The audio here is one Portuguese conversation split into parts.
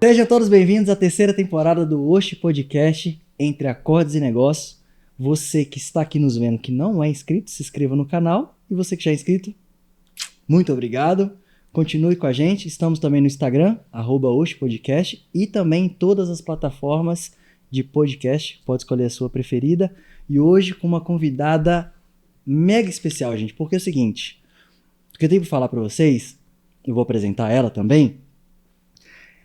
Sejam todos bem-vindos à terceira temporada do Oxi Podcast, Entre Acordes e Negócios. Você que está aqui nos vendo que não é inscrito, se inscreva no canal. E você que já é inscrito, muito obrigado. Continue com a gente. Estamos também no Instagram, @Oxi Podcast, e também em todas as plataformas de podcast. Pode escolher a sua preferida. E hoje com uma convidada mega especial, gente. Porque é o seguinte, o que eu tenho para falar para vocês, eu vou apresentar ela também,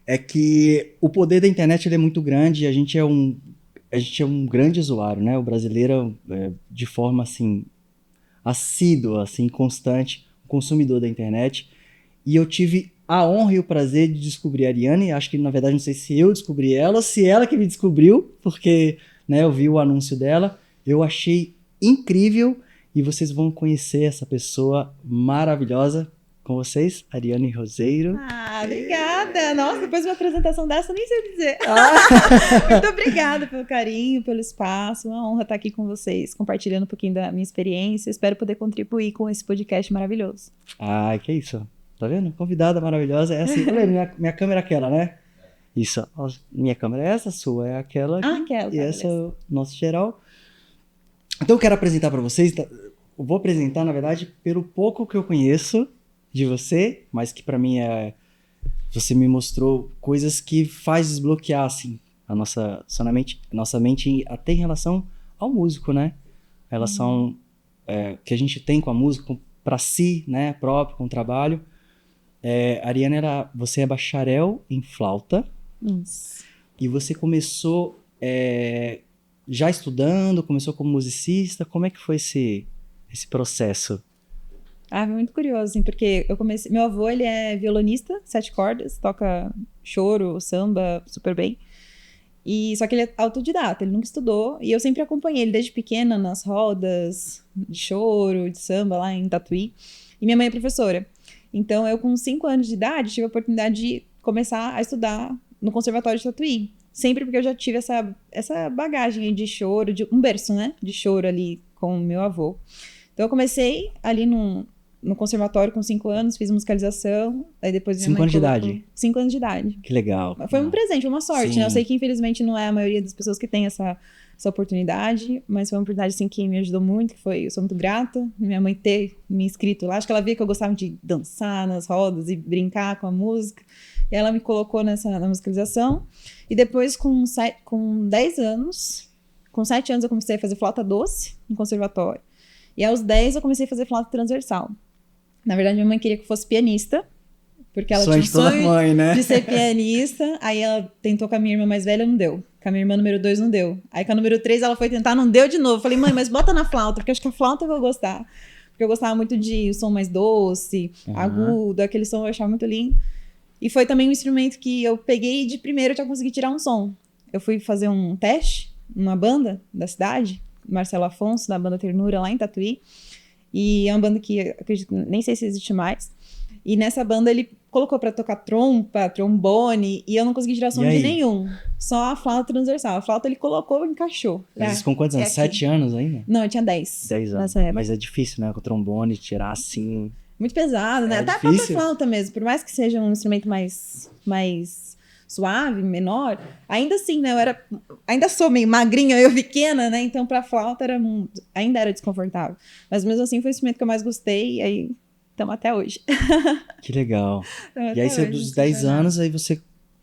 é que o poder da internet ele é muito grande e a gente é um grande usuário, né? O brasileiro de forma assim assídua, assim, constante, consumidor da internet. E eu tive a honra e o prazer de descobrir a Ariane. Acho que, na verdade, não sei se eu descobri ela ou se ela que me descobriu, porque, né, eu vi o anúncio dela. Eu achei incrível e vocês vão conhecer essa pessoa maravilhosa. Com vocês, Ariane Roseiro. Ah, obrigada! Nossa, depois de uma apresentação dessa, eu nem sei o que dizer. Muito obrigada pelo carinho, pelo espaço. Uma honra estar aqui com vocês, compartilhando um pouquinho da minha experiência. Espero poder contribuir com esse podcast maravilhoso. Ah, que isso. Tá vendo? Convidada maravilhosa. É assim, minha câmera é aquela, né? Isso. Minha câmera é essa, a sua é aquela. Aquela. E essa é o nosso geral. Então eu quero apresentar para vocês. Eu vou apresentar, na verdade, pelo pouco que eu conheço de você, mas que pra mim você me mostrou coisas que faz desbloquear assim a nossa mente até em relação ao músico, né? A relação que a gente tem com a música para si, né, próprio, com o trabalho. Ariane, você é bacharel em flauta. Isso. E você começou já estudando, começou como musicista. Como é que foi esse processo? Ah, foi muito curioso, assim, porque eu comecei... Meu avô, ele é violonista, 7 cordas, toca choro, samba, super bem. Só que ele é autodidata, ele nunca estudou. E eu sempre acompanhei ele desde pequena nas rodas de choro, de samba lá em Tatuí. E minha mãe é professora. Então, eu com 5 anos de idade, tive a oportunidade de começar a estudar no Conservatório de Tatuí. Sempre porque eu já tive essa bagagem de choro, um berço, né? De choro ali com o meu avô. Então, eu comecei ali no conservatório com 5 anos, fiz musicalização, aí depois minha 5 mãe anos de idade? 5 anos de idade. Que legal. Foi um presente, foi uma sorte, Sim. né? Eu sei que infelizmente não é a maioria das pessoas que tem essa oportunidade, mas foi uma oportunidade assim, que me ajudou muito, eu sou muito grata, minha mãe ter me inscrito lá. Acho que ela via que eu gostava de dançar nas rodas e brincar com a música, e ela me colocou na musicalização. E depois, com 10 anos, com 7 anos eu comecei a fazer flauta doce no conservatório. E aos 10 eu comecei a fazer flauta transversal. Na verdade, minha mãe queria que eu fosse pianista, porque ela tinha um sonho de ser pianista. Aí ela tentou com a minha irmã mais velha, não deu. Com a minha irmã número 2, não deu. Aí com a número 3 ela foi tentar, não deu de novo. Falei, mãe, mas bota na flauta, porque acho que a flauta eu vou gostar. Porque eu gostava muito de som mais doce, agudo, aquele som eu achava muito lindo. E foi também um instrumento que eu peguei e de primeiro eu já consegui tirar um som. Eu fui fazer um teste numa banda da cidade, Marcelo Afonso, da banda Ternura, lá em Tatuí. E é uma banda que, acredito, nem sei se existe mais. E nessa banda ele colocou pra tocar trompa, trombone, e eu não consegui tirar som de nenhum. Só a flauta transversal. A flauta ele colocou e encaixou. Mas com quantos anos? 7 anos ainda? Não, eu tinha 10. 10 anos. Nessa época. Mas é difícil, né? Com o trombone, tirar assim... Muito pesado, né? Até difícil. A própria flauta mesmo. Por mais que seja um instrumento mais suave, menor, ainda assim, né? Ainda sou meio magrinha, eu pequena, né? Então, pra flauta ainda era desconfortável. Mas mesmo assim, foi o instrumento que eu mais gostei, e aí estamos até hoje. Que legal. E aí, dos 10 anos, aí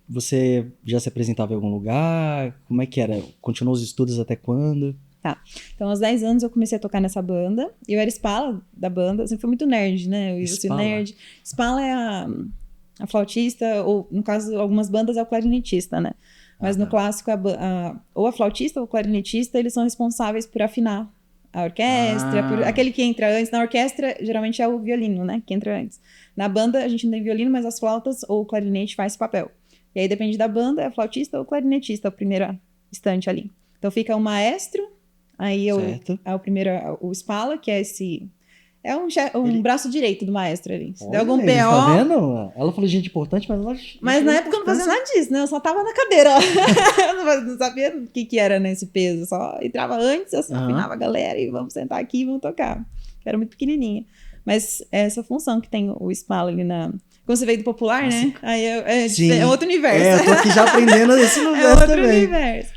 você já se apresentava em algum lugar? Como é que era? Continuou os estudos até quando? Tá. Então, aos 10 anos, eu comecei a tocar nessa banda. Eu era espala da banda, sempre fui muito nerd, né? Eu sou nerd. Espala é a flautista, ou no caso, algumas bandas é o clarinetista, né? Mas no clássico, ou a flautista ou o clarinetista, eles são responsáveis por afinar a orquestra, aquele que entra antes. Na orquestra, geralmente é o violino, né? Que entra antes. Na banda, a gente não tem violino, mas as flautas ou o clarinete faz esse papel. E aí, depende da banda, é flautista ou clarinetista, a primeira estante ali. Então, fica o maestro, aí é o primeiro, o espala, que é esse... É um braço direito do maestro ali. Se der algum BO... Tá vendo? Ela falou gente importante, mas ela... Mas na época eu não fazia nada disso, né? Eu só tava na cadeira. Eu não sabia o que era nesse peso. Eu só entrava antes, afinava a galera e vamos sentar aqui e vamos tocar. Eu era muito pequenininha. Mas é essa função que tem o Spala ali na... Quando você veio do popular, Nossa. né? Aí Sim. é outro universo. É, eu tô aqui já aprendendo esse É universo outro também. universo.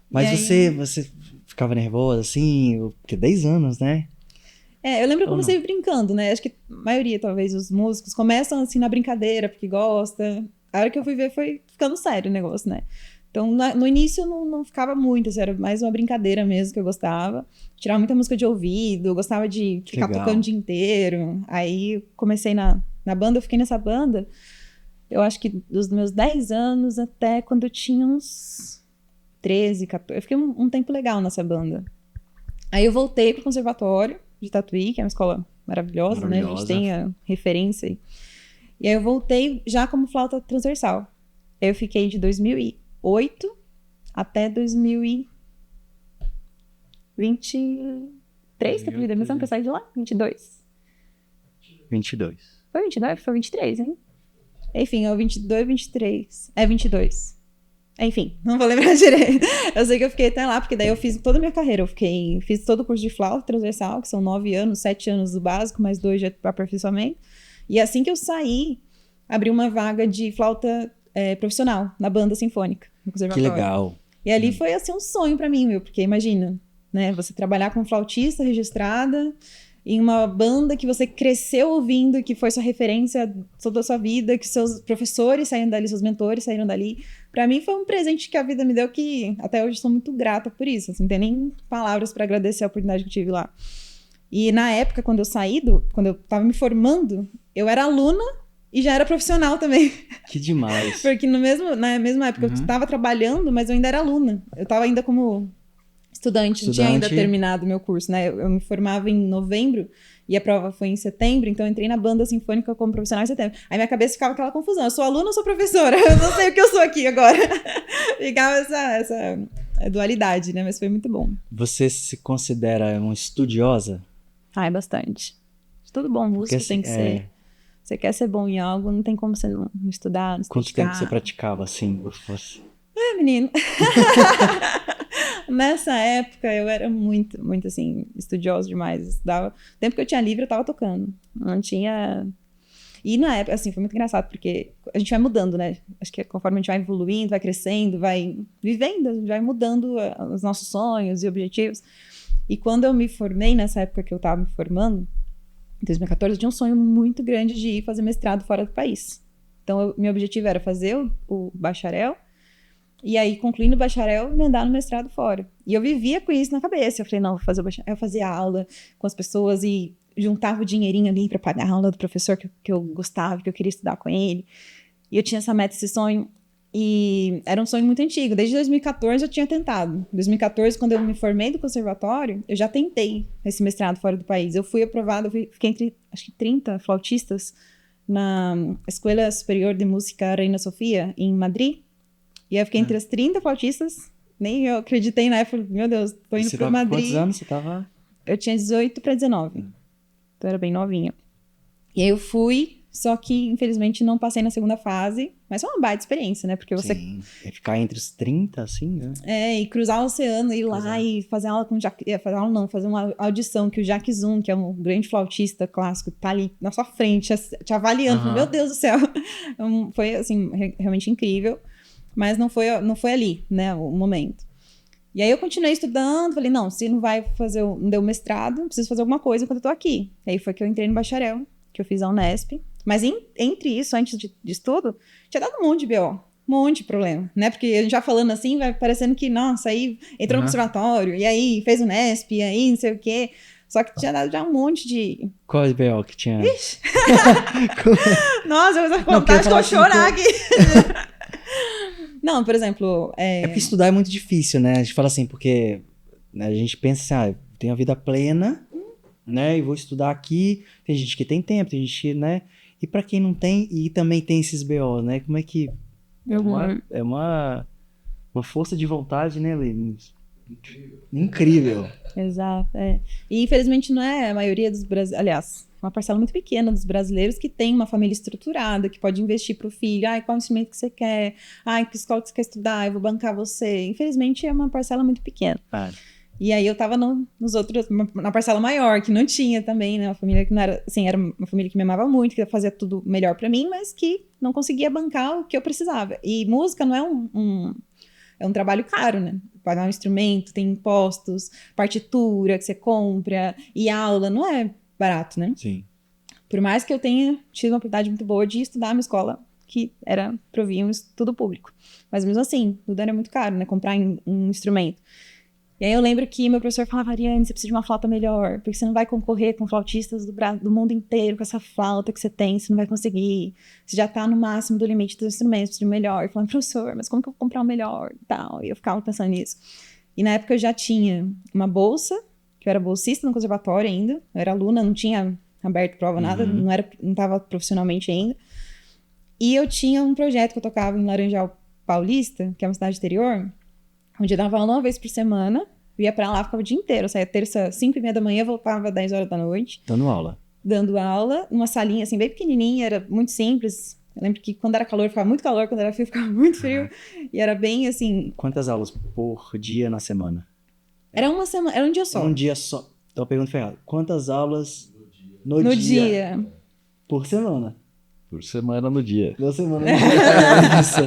Mas E aí- você ficava nervosa, assim, porque 10 anos, né? eu lembro que eu Ou comecei brincando, né? Acho que a maioria, talvez, os músicos começam assim na brincadeira, porque gosta. A hora que eu fui ver foi ficando sério o negócio, né? Então, no início eu não ficava muito, assim, era mais uma brincadeira mesmo que eu gostava. Tirava muita música de ouvido, eu gostava de ficar Legal. tocando o dia inteiro. Aí comecei na banda, eu fiquei nessa banda, eu acho que dos meus 10 anos até quando eu tinha uns 13, 14. Eu fiquei um tempo legal nessa banda. Aí eu voltei pro conservatório de Tatuí, que é uma escola maravilhosa, né? A gente Maravilhosa. tem a referência aí. E aí eu voltei já como flauta transversal. Aí eu fiquei de 2008 até 2023, que eu pedi demissão, que eu saí de lá? 22. 22. Foi 22? Foi 23, hein? Enfim, é o 22, 23. É 22. Enfim, não vou lembrar direito. Eu sei que eu fiquei até lá, porque daí eu fiz toda a minha carreira. Fiz todo o curso de flauta transversal, que são 9 anos, 7 anos do básico, mais 2 de aperfeiçoamento. E assim que eu saí, abri uma vaga de flauta profissional na banda sinfônica, no Que conservatório. legal. E ali foi assim um sonho pra mim, meu, porque imagina, né, você trabalhar como flautista registrada em uma banda que você cresceu ouvindo, que foi sua referência toda a sua vida, que seus professores saíram dali, seus mentores saíram dali. Pra mim foi um presente que a vida me deu que até hoje sou muito grata por isso, assim, não tem nem palavras pra agradecer a oportunidade que eu tive lá. E na época, quando eu saí, quando eu tava me formando, eu era aluna e já era profissional também. Que demais. Porque na mesma época eu estava trabalhando, mas eu ainda era aluna. Eu estava ainda como estudante, não tinha ainda terminado meu curso, né? Eu me formava em novembro e a prova foi em setembro, então eu entrei na banda sinfônica como profissional em setembro. Aí minha cabeça ficava aquela confusão, eu sou aluna ou sou professora? Eu não sei o que eu sou aqui agora. Ficava essa dualidade, né? Mas foi muito bom. Você se considera uma estudiosa? É bastante. Tudo bom, músico Porque, tem que ser. Você quer ser bom em algo, não tem como você não estudar, não se Quanto dedicar. tempo você praticava assim? Menino. Nessa época eu era muito, muito assim, estudiosa demais. Estudava. O tempo que eu tinha livre, eu tava tocando. Não tinha. E na época, assim, foi muito engraçado, porque a gente vai mudando, né? Acho que conforme a gente vai evoluindo, vai crescendo, vai vivendo, a gente vai mudando os nossos sonhos e objetivos. E quando eu me formei, nessa época que eu tava me formando, em 2014, eu tinha um sonho muito grande de ir fazer mestrado fora do país. Então, meu objetivo era fazer o bacharel, e aí, concluindo o bacharel, emendar no mestrado fora. E eu vivia com isso na cabeça. Eu falei, não, vou fazer o bacharel. Eu fazia aula com as pessoas e juntava o dinheirinho ali para pagar a aula do professor que eu gostava, que eu queria estudar com ele. E eu tinha essa meta, esse sonho. E era um sonho muito antigo. Desde 2014 eu tinha tentado. Em 2014, quando eu me formei do conservatório, eu já tentei esse mestrado fora do país. Eu fui aprovada, fiquei entre, acho que 30 flautistas na Escola Superior de Música Reina Sofia, em Madrid. E eu fiquei entre as 30 flautistas. Nem eu acreditei na época. Meu Deus, tô indo para Madrid. Quantos anos você tava? Eu tinha 18 para 19. Então eu era bem novinha. E aí eu fui, só que infelizmente não passei na segunda fase. Mas foi uma baita experiência, né? Porque você... Sim, ficar entre os 30, assim, né? e cruzar o oceano, ir lá e fazer aula com o Jacques... Fazer aula não, fazer uma audição que o Jacques Zoom, que é um grande flautista clássico, tá ali na sua frente, te avaliando. Meu Deus do céu! Foi, assim, realmente incrível. Mas não foi ali, né, o momento. E aí eu continuei estudando, falei, não, se não vai fazer, não deu mestrado, preciso fazer alguma coisa enquanto eu tô aqui. E aí foi que eu entrei no bacharel, que eu fiz a Unesp. Mas entre isso, antes de tudo, tinha dado um monte de BO, um monte de problema, né? Porque a gente já falando assim, vai parecendo que, nossa, aí entrou no conservatório, e aí fez o Unesp, e aí não sei o quê. Só que tinha dado já um monte de... Qual BO que tinha? Ixi! Nossa, eu vou contar, acho que eu vou chorar aqui. Não, por exemplo... É porque estudar é muito difícil, né? A gente fala assim, porque né, a gente pensa assim, tenho a vida plena, né? E vou estudar aqui. Tem gente que tem tempo, tem gente que, né? E pra quem não tem, e também tem esses BO, né? Como é que... É uma força de vontade, né, Lê? Incrível. Exato, E infelizmente não é a maioria dos brasileiros, aliás, uma parcela muito pequena dos brasileiros que tem uma família estruturada, que pode investir pro filho, qual instrumento que você quer, que escola que você quer estudar, eu vou bancar você. Infelizmente é uma parcela muito pequena. E aí eu tava nos outros, na parcela maior, que não tinha também, né? Uma família que não era, assim, era uma família que me amava muito, que fazia tudo melhor pra mim, mas que não conseguia bancar o que eu precisava. E música não é é um trabalho caro, né? Pagar um instrumento, tem impostos, partitura que você compra, e aula, não é barato, né? Sim. Por mais que eu tenha tido uma oportunidade muito boa de estudar numa escola que provia um estudo público. Mas mesmo assim, tudo era muito caro, né? Comprar um instrumento. E aí eu lembro que meu professor falava, Ariane, você precisa de uma flauta melhor, porque você não vai concorrer com flautistas do mundo inteiro com essa flauta que você não vai conseguir. Você já tá no máximo do limite dos instrumentos, precisa de um melhor. Eu falava, professor, mas como que eu vou comprar um melhor e tal? E eu ficava pensando nisso. E na época eu já tinha uma bolsa, que eu era bolsista no conservatório ainda, eu era aluna, não tinha aberto prova, nada, não tava profissionalmente ainda. E eu tinha um projeto que eu tocava em Laranjal Paulista, que é uma cidade interior, onde eu dava aula uma vez por semana, eu ia pra lá, ficava o dia inteiro, eu saía terça, 5:30 da manhã, voltava 10 horas da noite. Dando aula, numa salinha assim, bem pequenininha, era muito simples. Eu lembro que quando era calor, ficava muito calor, quando era frio, ficava muito frio. E era bem assim... Quantas aulas por dia na semana? Era uma semana, era um dia só. Um dia só. Então, pergunta foi errada. Quantas aulas no dia? Por semana. Por semana no dia. 2 semanas no dia. Isso.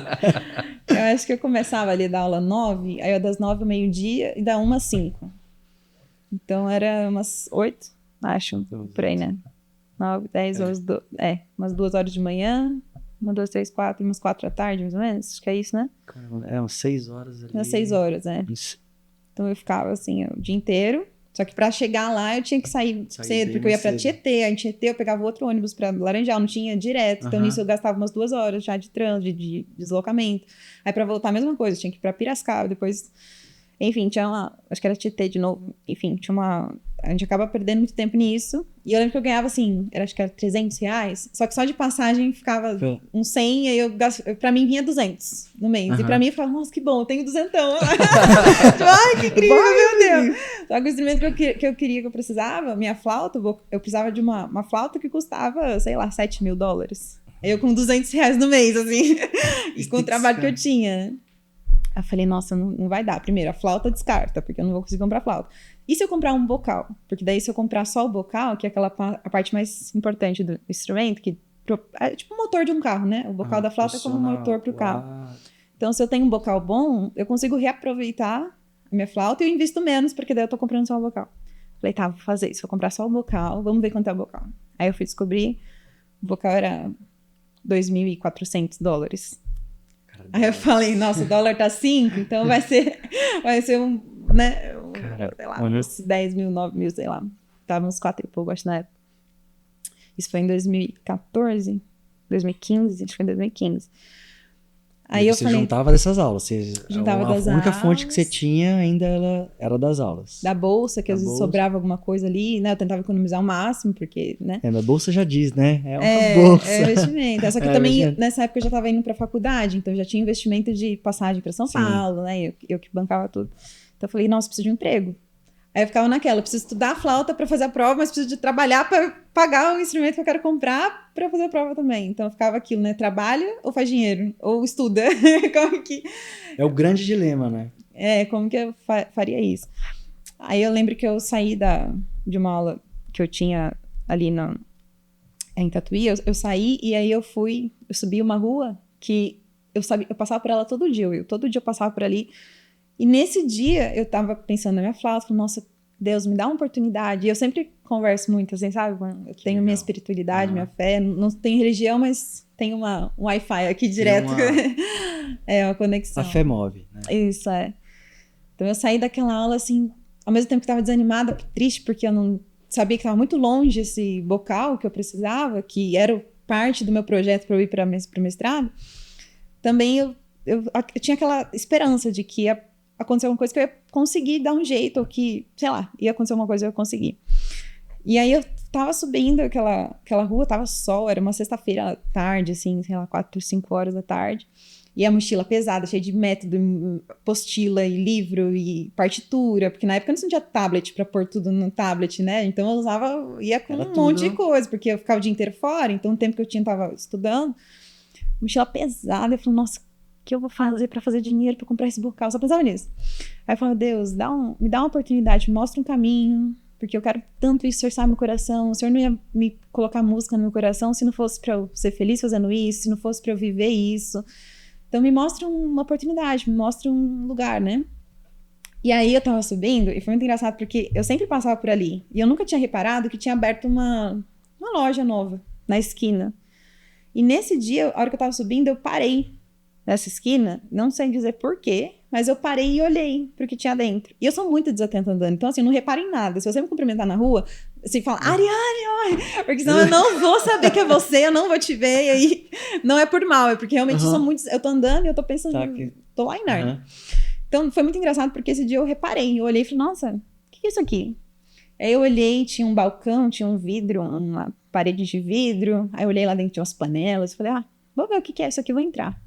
Eu acho que eu começava ali da aula 9, aí eu das 9 ao meio-dia e da 1 às 5. Então era umas 8, acho, por aí, né? 9, 10, 11, 12, umas 2 horas de manhã, 1, 2, 3, 4, umas 4 da tarde, mais ou menos. Acho que é isso, né? É umas 6 horas ali. Umas 6 horas, Isso. Então eu ficava assim o dia inteiro. Só que pra chegar lá eu tinha que sair cedo, porque eu ia pra Tietê. Aí em Tietê eu pegava outro ônibus pra Laranjal, não tinha direto. Então nisso eu gastava umas 2 horas já de trânsito, de deslocamento. Aí pra voltar a mesma coisa, eu tinha que ir pra Piracicaba, depois... Enfim, tinha acho que era Tietê de novo. Enfim, a gente acaba perdendo muito tempo nisso. E eu lembro que eu ganhava, assim, acho que era R$300. Só que só de passagem ficava uns 100. Aí pra mim vinha 200 no mês. E pra mim eu ficava, nossa, que bom, eu tenho 200. Ai, que incrível, meu Deus. Só que o instrumento que eu queria, que eu precisava, minha flauta, eu precisava de uma flauta que custava, sei lá, $7.000. Eu com R$200 no mês, assim. Isso com o trabalho que eu tinha, né? Aí eu falei, nossa, não vai dar. Primeiro, a flauta descarta, porque eu não vou conseguir comprar flauta. E se eu comprar um bocal? Porque daí se eu comprar só o bocal, que é a parte mais importante do instrumento, que é tipo o motor de um carro, né? O bocal da flauta é como um motor para o carro. Então, se eu tenho um bocal bom, eu consigo reaproveitar a minha flauta e eu invisto menos, porque daí eu tô comprando só o bocal. Falei, tá, vou fazer isso. Vou comprar só o bocal, vamos ver quanto é o bocal. Aí eu fui descobrir, o bocal era $2.400. Aí eu falei, nossa, o dólar tá 5, então vai ser né, sei lá, uns 10 mil, 9 mil, sei lá. Tava uns 4 e pouco, acho, na época. Isso foi em 2014, 2015, acho que foi em 2015. Aí você juntava dessas aulas? Você juntava das aulas. A única fonte que você tinha ainda era das aulas. Da bolsa, que às vezes sobrava alguma coisa ali, né? Eu tentava economizar o máximo, porque, né? Mas bolsa já diz, né? É uma bolsa. É investimento. Só que também, nessa época, eu já estava indo pra faculdade, então eu já tinha investimento de passagem para São Paulo, né? Eu que bancava tudo. Então eu falei, nossa, preciso de um emprego. Aí eu ficava naquela, eu preciso estudar a flauta para fazer a prova, mas preciso de trabalhar para pagar o instrumento que eu quero comprar para fazer a prova também. Então ficava aquilo, né? Trabalha ou faz dinheiro? Ou estuda? Como que... É o grande dilema, né? Como que eu faria isso? Aí eu lembro que eu saí de uma aula que eu tinha ali em Tatuí, eu saí e aí eu subi uma rua que eu passava por ela todo dia, todo dia eu passava por ali. E nesse dia, eu tava pensando na minha flauta, falando, nossa, Deus, me dá uma oportunidade. E eu sempre converso muito, assim, sabe? Eu tenho minha espiritualidade, minha fé. Não tenho religião, mas tenho um Wi-Fi aqui direto. Uma conexão. A fé move, né? Isso, Então eu saí daquela aula, assim, ao mesmo tempo que tava desanimada, triste, porque eu não sabia que tava muito longe esse bocal que eu precisava, que era parte do meu projeto para eu ir para o mestrado. Também eu tinha aquela esperança de que ia acontecer alguma coisa que eu ia conseguir dar um jeito, ou que, sei lá, ia acontecer alguma coisa e eu ia conseguir. E aí eu tava subindo aquela rua, tava sol, era uma sexta-feira à tarde, assim, sei lá, 4, 5 horas da tarde. E a mochila pesada, cheia de método, apostila e livro e partitura, porque na época não tinha tablet pra pôr tudo no tablet, né? Então eu ia com monte de coisa, porque eu ficava o dia inteiro fora, então o tempo que eu tinha tava estudando, mochila pesada, eu falei, nossa, que eu vou fazer pra fazer dinheiro pra comprar esse bocal? Só pensava nisso. Aí eu falava, Deus, me dá uma oportunidade, me mostra um caminho, porque eu quero tanto isso, o Senhor sabe meu coração, o Senhor não ia me colocar música no meu coração se não fosse pra eu ser feliz fazendo isso, se não fosse pra eu viver isso. Então me mostra uma oportunidade, me mostra um lugar, né? E aí eu tava subindo, e foi muito engraçado, porque eu sempre passava por ali, e eu nunca tinha reparado que tinha aberto uma loja nova na esquina. E nesse dia, a hora que eu tava subindo, eu parei nessa esquina, não sei dizer porquê, mas eu parei e olhei pro que tinha dentro. E eu sou muito desatenta andando, então assim, eu não reparo em nada. Se você me cumprimentar na rua, você fala, Ariane, porque senão eu não vou saber que é você, eu não vou te ver, e aí não é por mal, é porque realmente eu tô andando e eu tô pensando, tô lá em Nárnia. Então foi muito engraçado, porque esse dia eu reparei, eu olhei e falei, nossa, o que é isso aqui? Aí eu olhei, tinha um balcão, tinha um vidro, uma parede de vidro, aí eu olhei lá dentro, tinha umas panelas, falei, vou ver o que é isso aqui, vou entrar.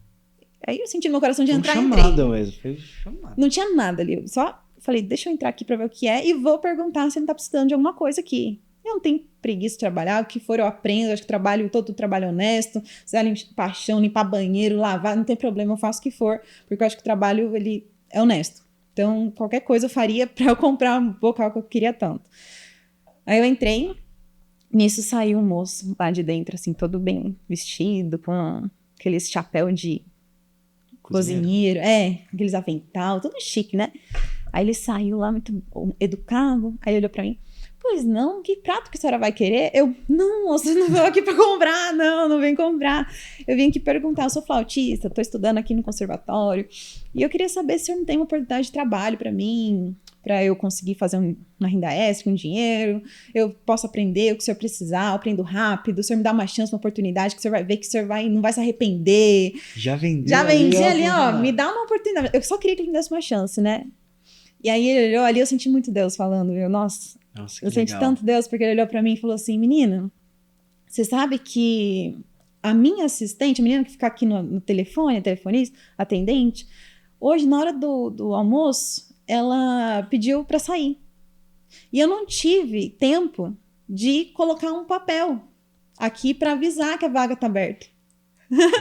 Aí eu senti no meu coração de entrar, entrei. Foi chamada. Não tinha nada ali, eu só falei, deixa eu entrar aqui pra ver o que é e vou perguntar se ele tá precisando de alguma coisa aqui. Eu não tenho preguiça de trabalhar, o que for eu aprendo, acho que todo trabalho honesto, se é paixão, limpar banheiro, lavar, não tem problema, eu faço o que for, porque eu acho que o trabalho, ele é honesto. Então, qualquer coisa eu faria pra eu comprar um bocal que eu queria tanto. Aí eu entrei, nisso saiu um moço lá de dentro, assim, todo bem vestido, com aqueles chapéu de cozinheiro, aqueles avental, tudo chique, né? Aí ele saiu lá muito educado, aí olhou pra mim, pois não, que prato que a senhora vai querer? Eu, não, moça, eu não vou aqui pra comprar, não vem comprar. Eu vim aqui perguntar, eu sou flautista, tô estudando aqui no conservatório, e eu queria saber se o senhor não tem uma oportunidade de trabalho pra mim, pra eu conseguir fazer uma renda extra, um dinheiro, eu posso aprender o que o senhor precisar, eu aprendo rápido, o senhor me dá uma chance, uma oportunidade, que o senhor vai ver que o senhor não vai se arrepender. Já vendi ali, ó, me dá uma oportunidade. Eu só queria que ele me desse uma chance, né? E aí ele olhou ali, eu senti muito Deus falando, nossa, eu senti tanto Deus, porque ele olhou pra mim e falou assim, menina, você sabe que a minha assistente, a menina que fica aqui no telefone, a telefonista, atendente, hoje na hora do almoço, ela pediu pra sair. E eu não tive tempo de colocar um papel aqui pra avisar que a vaga tá aberta.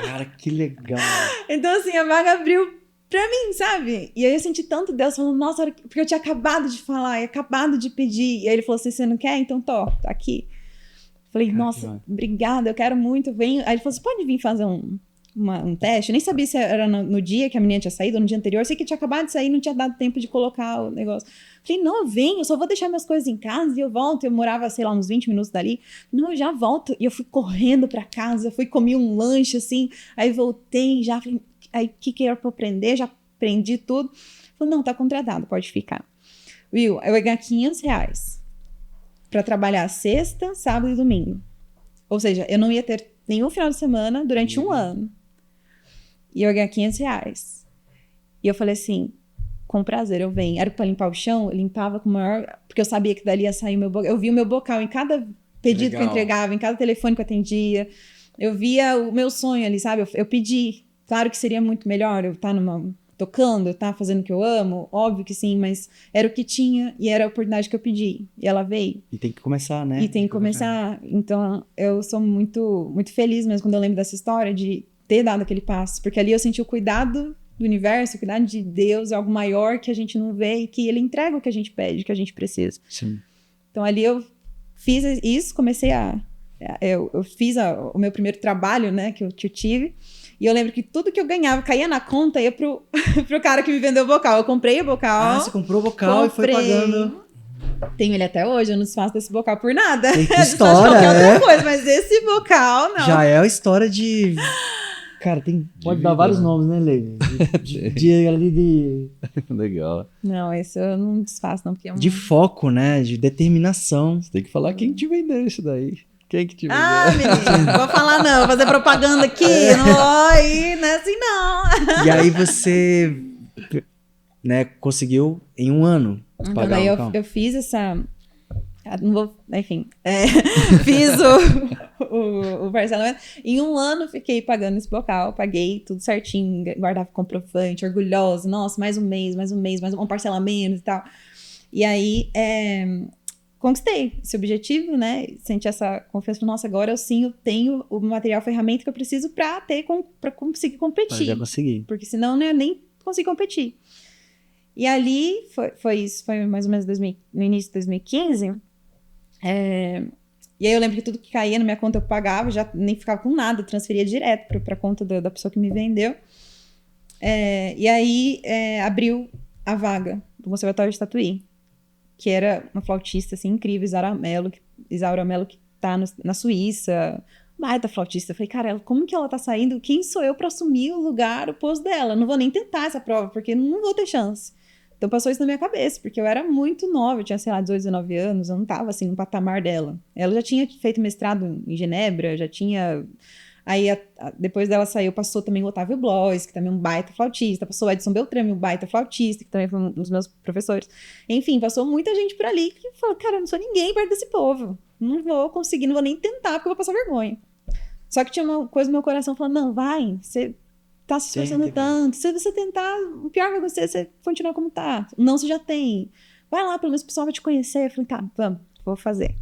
Cara, que legal. Então assim, a vaga abriu pra mim, sabe? E aí eu senti tanto Deus falando, nossa, porque eu tinha acabado de falar e acabado de pedir. E aí ele falou assim, você não quer? Então tá aqui. Falei, nossa, obrigada, eu quero muito, vem. Aí ele falou, você pode vir fazer um teste? Eu nem sabia se era no dia que a menina tinha saído ou no dia anterior. Eu sei que tinha acabado de sair, não tinha dado tempo de colocar o negócio. Falei, não, eu só vou deixar minhas coisas em casa e eu volto. Eu morava, sei lá, uns 20 minutos dali. Não, eu já volto. E eu fui correndo pra casa, comi um lanche, assim. Aí voltei, já falei, aí o que era pra eu aprender? Já aprendi tudo. Falei, não, tá contratado, pode ficar. Will, eu ia ganhar R$500 pra trabalhar sexta, sábado e domingo. Ou seja, eu não ia ter nenhum final de semana durante um ano. E eu ia ganhar R$500. E eu falei assim, com prazer, eu venho. Era pra limpar o chão, eu limpava com o maior... Porque eu sabia que dali ia sair o meu bocal. Eu via o meu bocal em cada pedido que eu entregava, em cada telefone que eu atendia. Eu via o meu sonho ali, sabe? Eu pedi. Claro que seria muito melhor eu estar tocando, eu estar fazendo o que eu amo. Óbvio que sim, mas era o que tinha e era a oportunidade que eu pedi. E ela veio. E tem que começar, né? E tem que começar. Então, eu sou muito, muito feliz mesmo quando eu lembro dessa história de ter dado aquele passo. Porque ali eu senti o cuidado do universo, o cuidado de Deus, algo maior que a gente não vê e que Ele entrega o que a gente pede, o que a gente precisa. Sim. Então, ali eu fiz isso, comecei eu fiz o meu primeiro trabalho, né, que eu tive. E eu lembro que tudo que eu ganhava, caía na conta, ia pro cara que me vendeu o bocal. Eu comprei o bocal. Ah, você comprou o bocal e foi pagando. Tenho ele até hoje, eu não desfaço desse bocal por nada. Tem que história, outra coisa, mas esse bocal, não. Já é a história de... Cara, pode dar vários nomes, né, Leide? De Legal. Não, esse eu não desfaço, não. Porque é de foco, né? De determinação. Você tem que falar quem te vendeu isso daí. Quem que te vendeu? Ah, menino, não vou falar não, vou fazer propaganda aqui, não vou ir, não é assim não. E aí você, né, conseguiu em um ano pagar daí o bocal. eu fiz essa... Não vou... Enfim. Fiz o parcelamento. Em um ano fiquei pagando esse bocal, paguei tudo certinho, guardava comprovante, orgulhosa. Nossa, mais um mês, mais um parcelamento e tal. E aí... conquistei esse objetivo, né? Senti essa confiança, nossa, agora eu tenho o material, a ferramenta que eu preciso pra conseguir competir. Já consegui. Porque senão eu nem consigo competir. E ali, foi isso, foi mais ou menos no início de 2015. E aí eu lembro que tudo que caía na minha conta eu pagava, já nem ficava com nada, transferia direto pra conta da pessoa que me vendeu. E aí abriu a vaga do Conservatório de Tatuí, que era uma flautista assim, incrível, Isaura Mello, que tá na Suíça, baita flautista. Eu falei, cara, como que ela tá saindo? Quem sou eu pra assumir o lugar, o posto dela? Não vou nem tentar essa prova, porque não vou ter chance. Então passou isso na minha cabeça, porque eu era muito nova, eu tinha, sei lá, 18, 19 anos, eu não tava assim no patamar dela. Ela já tinha feito mestrado em Genebra, já tinha... Aí, depois dela saiu, passou também o Otávio Blois, que também é um baita flautista, passou o Edson Beltrame, um baita flautista, que também foi um dos meus professores. Enfim, passou muita gente por ali que falou, cara, eu não sou ninguém perto desse povo. Não vou conseguir, não vou nem tentar, porque eu vou passar vergonha. Só que tinha uma coisa no meu coração falando, não, vai, você tá se esforçando tanto, se você tentar, o pior vai acontecer, você continuar como tá. Não, você já tem. Vai lá, pelo menos o pessoal vai te conhecer. Eu falei, tá, vamos, vou fazer.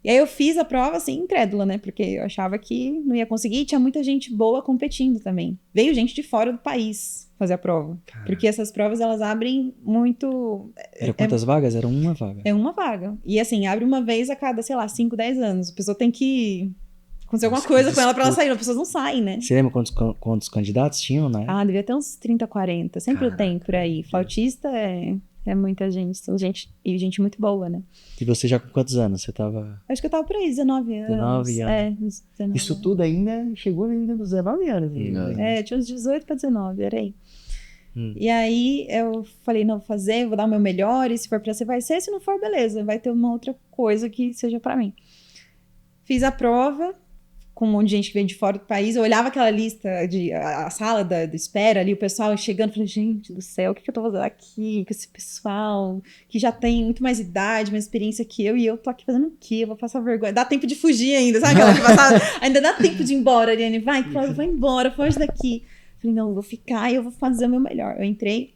E aí eu fiz a prova, assim, incrédula, né? Porque eu achava que não ia conseguir. E tinha muita gente boa competindo também. Veio gente de fora do país fazer a prova. Caramba. Porque essas provas, elas abrem muito... Era quantas vagas? Era uma vaga? É uma vaga. E assim, abre uma vez a cada, sei lá, 5, 10 anos. A pessoa tem que acontecer alguma coisa com ela pra ela sair. As pessoas não saem, né? Você lembra quantos candidatos tinham, né? Devia ter uns 30, 40. Sempre tem por aí. Flautista é muita gente. E gente muito boa, né? E você já com quantos anos? Você tava... Acho que eu tava por aí, 19 anos. 19 anos. 19 Isso tudo ainda chegou ainda nos 19 anos. Tinha uns 18 pra 19, era aí. E aí eu falei, não, vou fazer, vou dar o meu melhor, e se for pra ser, vai ser, se não for, beleza, vai ter uma outra coisa que seja pra mim. Fiz a prova, com um monte de gente que veio de fora do país, eu olhava aquela lista, a sala da espera ali, o pessoal chegando, falei, gente do céu, o que eu tô fazendo aqui com esse pessoal que já tem muito mais idade, mais experiência que eu, e eu tô aqui fazendo o quê? Eu vou passar vergonha, dá tempo de fugir ainda, sabe aquela que passava? Ainda dá tempo de ir embora, Ariane, vai embora, foge daqui. Falei, não, eu vou ficar e eu vou fazer o meu melhor. Eu entrei,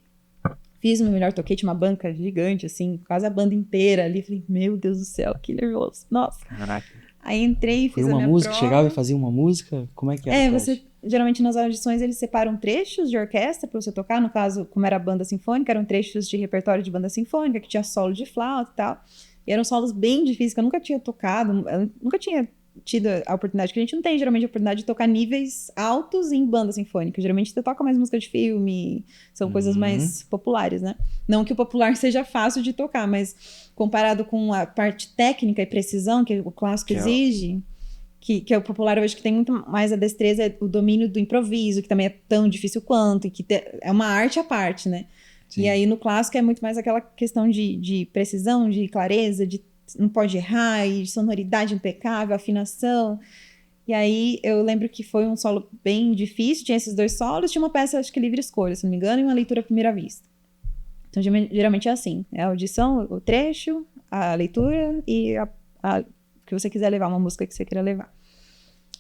fiz o meu melhor, toquei, tinha uma banca gigante, assim, quase a banda inteira ali. Falei, meu Deus do céu, que nervoso. Nossa. Caraca. Aí entrei e fiz a minha música, prova. chegava e fazia uma música? Como é que era? Geralmente nas audições eles separam trechos de orquestra pra você tocar. No caso, como era banda sinfônica, eram trechos de repertório de banda sinfônica, que tinha solo de flauta e tal. E eram solos bem difíceis, que eu nunca tinha tocado, eu nunca tinha tido a oportunidade, que a gente não tem geralmente a oportunidade de tocar níveis altos em banda sinfônica. Geralmente você toca mais música de filme, são coisas mais populares, né? Não que o popular seja fácil de tocar, mas comparado com a parte técnica e precisão que o clássico exige, que é o popular hoje, que tem muito mais a destreza, o domínio do improviso, que também é tão difícil quanto, e que é uma arte à parte, né? Sim. E aí no clássico é muito mais aquela questão de precisão, de clareza, de não pode errar, e sonoridade impecável, afinação. E aí eu lembro que foi um solo bem difícil, tinha esses dois solos, tinha uma peça, acho que livre escolha, se não me engano, e uma leitura à primeira vista. Então geralmente é assim, é a audição, o trecho, a leitura e a que você quiser levar, uma música que você queira levar.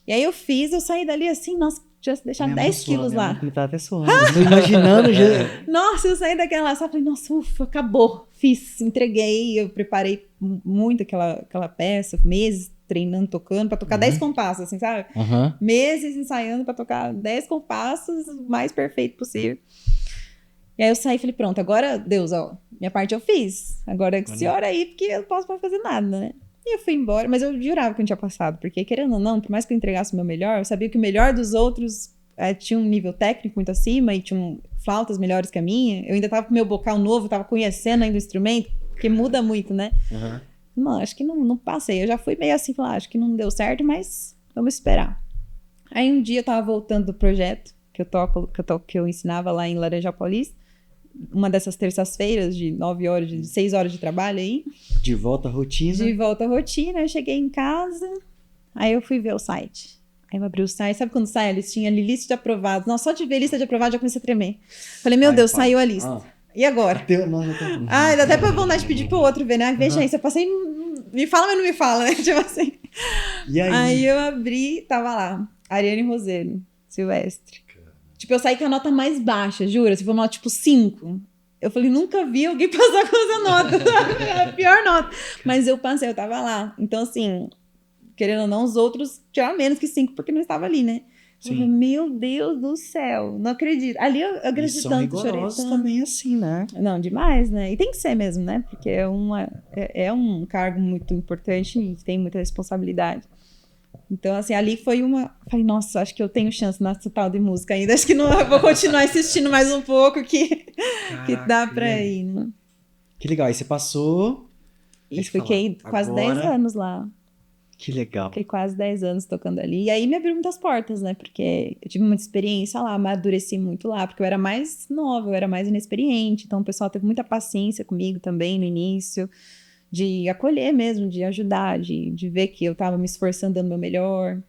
E aí eu saí dali assim, nossa, tinha deixado 10 quilos lá. Ele tá até suando, tô imaginando já. Nossa, eu saí daquela sala, falei, nossa, ufa, acabou. Fiz, entreguei, eu preparei muito aquela peça, meses treinando, tocando, pra tocar 10 compassos, assim, sabe? Meses ensaiando pra tocar 10 compassos, o mais perfeito possível. E aí eu saí e falei, pronto, agora, Deus, ó, minha parte eu fiz. Agora que se ora aí, porque eu não posso mais fazer nada, né? E eu fui embora, mas eu jurava que eu não tinha passado, porque querendo ou não, por mais que eu entregasse o meu melhor, eu sabia que o melhor dos outros tinha um nível técnico muito acima e tinham flautas melhores que a minha. Eu ainda tava com meu bocal novo, tava conhecendo ainda o instrumento, porque muda muito, né? Não, acho que não passei. Eu já fui meio assim, falar, acho que não deu certo, mas vamos esperar. Aí um dia eu tava voltando do projeto que eu ensinava lá em Laranjal Paulista, uma dessas terças-feiras de 9 horas, de 6 horas de trabalho aí. De volta à rotina. De volta à rotina, eu cheguei em casa, aí eu fui ver o site. Aí eu abri o site, sabe quando sai a listinha ali, lista de aprovados? Não, só de ver lista de aprovados já comecei a tremer. Falei, meu Deus, saiu a lista. E agora? Dá até pra vontade de pedir pro outro ver, né? Veja aí, você passei, me fala, mas não me fala, né? Tipo assim. E aí? Aí eu abri, tava lá, Ariane Roseno, Silvestre. Tipo, eu saí com a nota mais baixa, jura? Se for uma nota tipo 5. Eu falei, nunca vi alguém passar com essa nota, sabe? Era a pior nota. Mas eu passei, eu tava lá. Então, assim, querendo ou não, os outros tiraram menos que 5 porque não estava ali, né? Eu falei, meu Deus do céu, não acredito. Ali eu E acredito são tanto, chorei rigorosos tanto. também assim, né? Não, demais, né? E tem que ser mesmo, né? Porque é um cargo muito importante e tem muita responsabilidade. Então, assim, ali foi uma... Falei, nossa, acho que eu tenho chance nessa tal de música ainda. Acho que não, eu vou continuar assistindo mais um pouco que dá Caraca, pra e aí? ir, né? Que legal. Aí você passou. E Deixa eu fiquei falar, quase 10 agora- anos lá. Que legal. Fiquei quase 10 anos tocando ali. E aí me abriu muitas portas, né? Porque eu tive muita experiência lá, amadureci muito lá, porque eu era mais nova, eu era mais inexperiente. Então o pessoal teve muita paciência comigo também no início, de acolher mesmo, de ajudar, de ver que eu tava me esforçando, dando o meu melhor.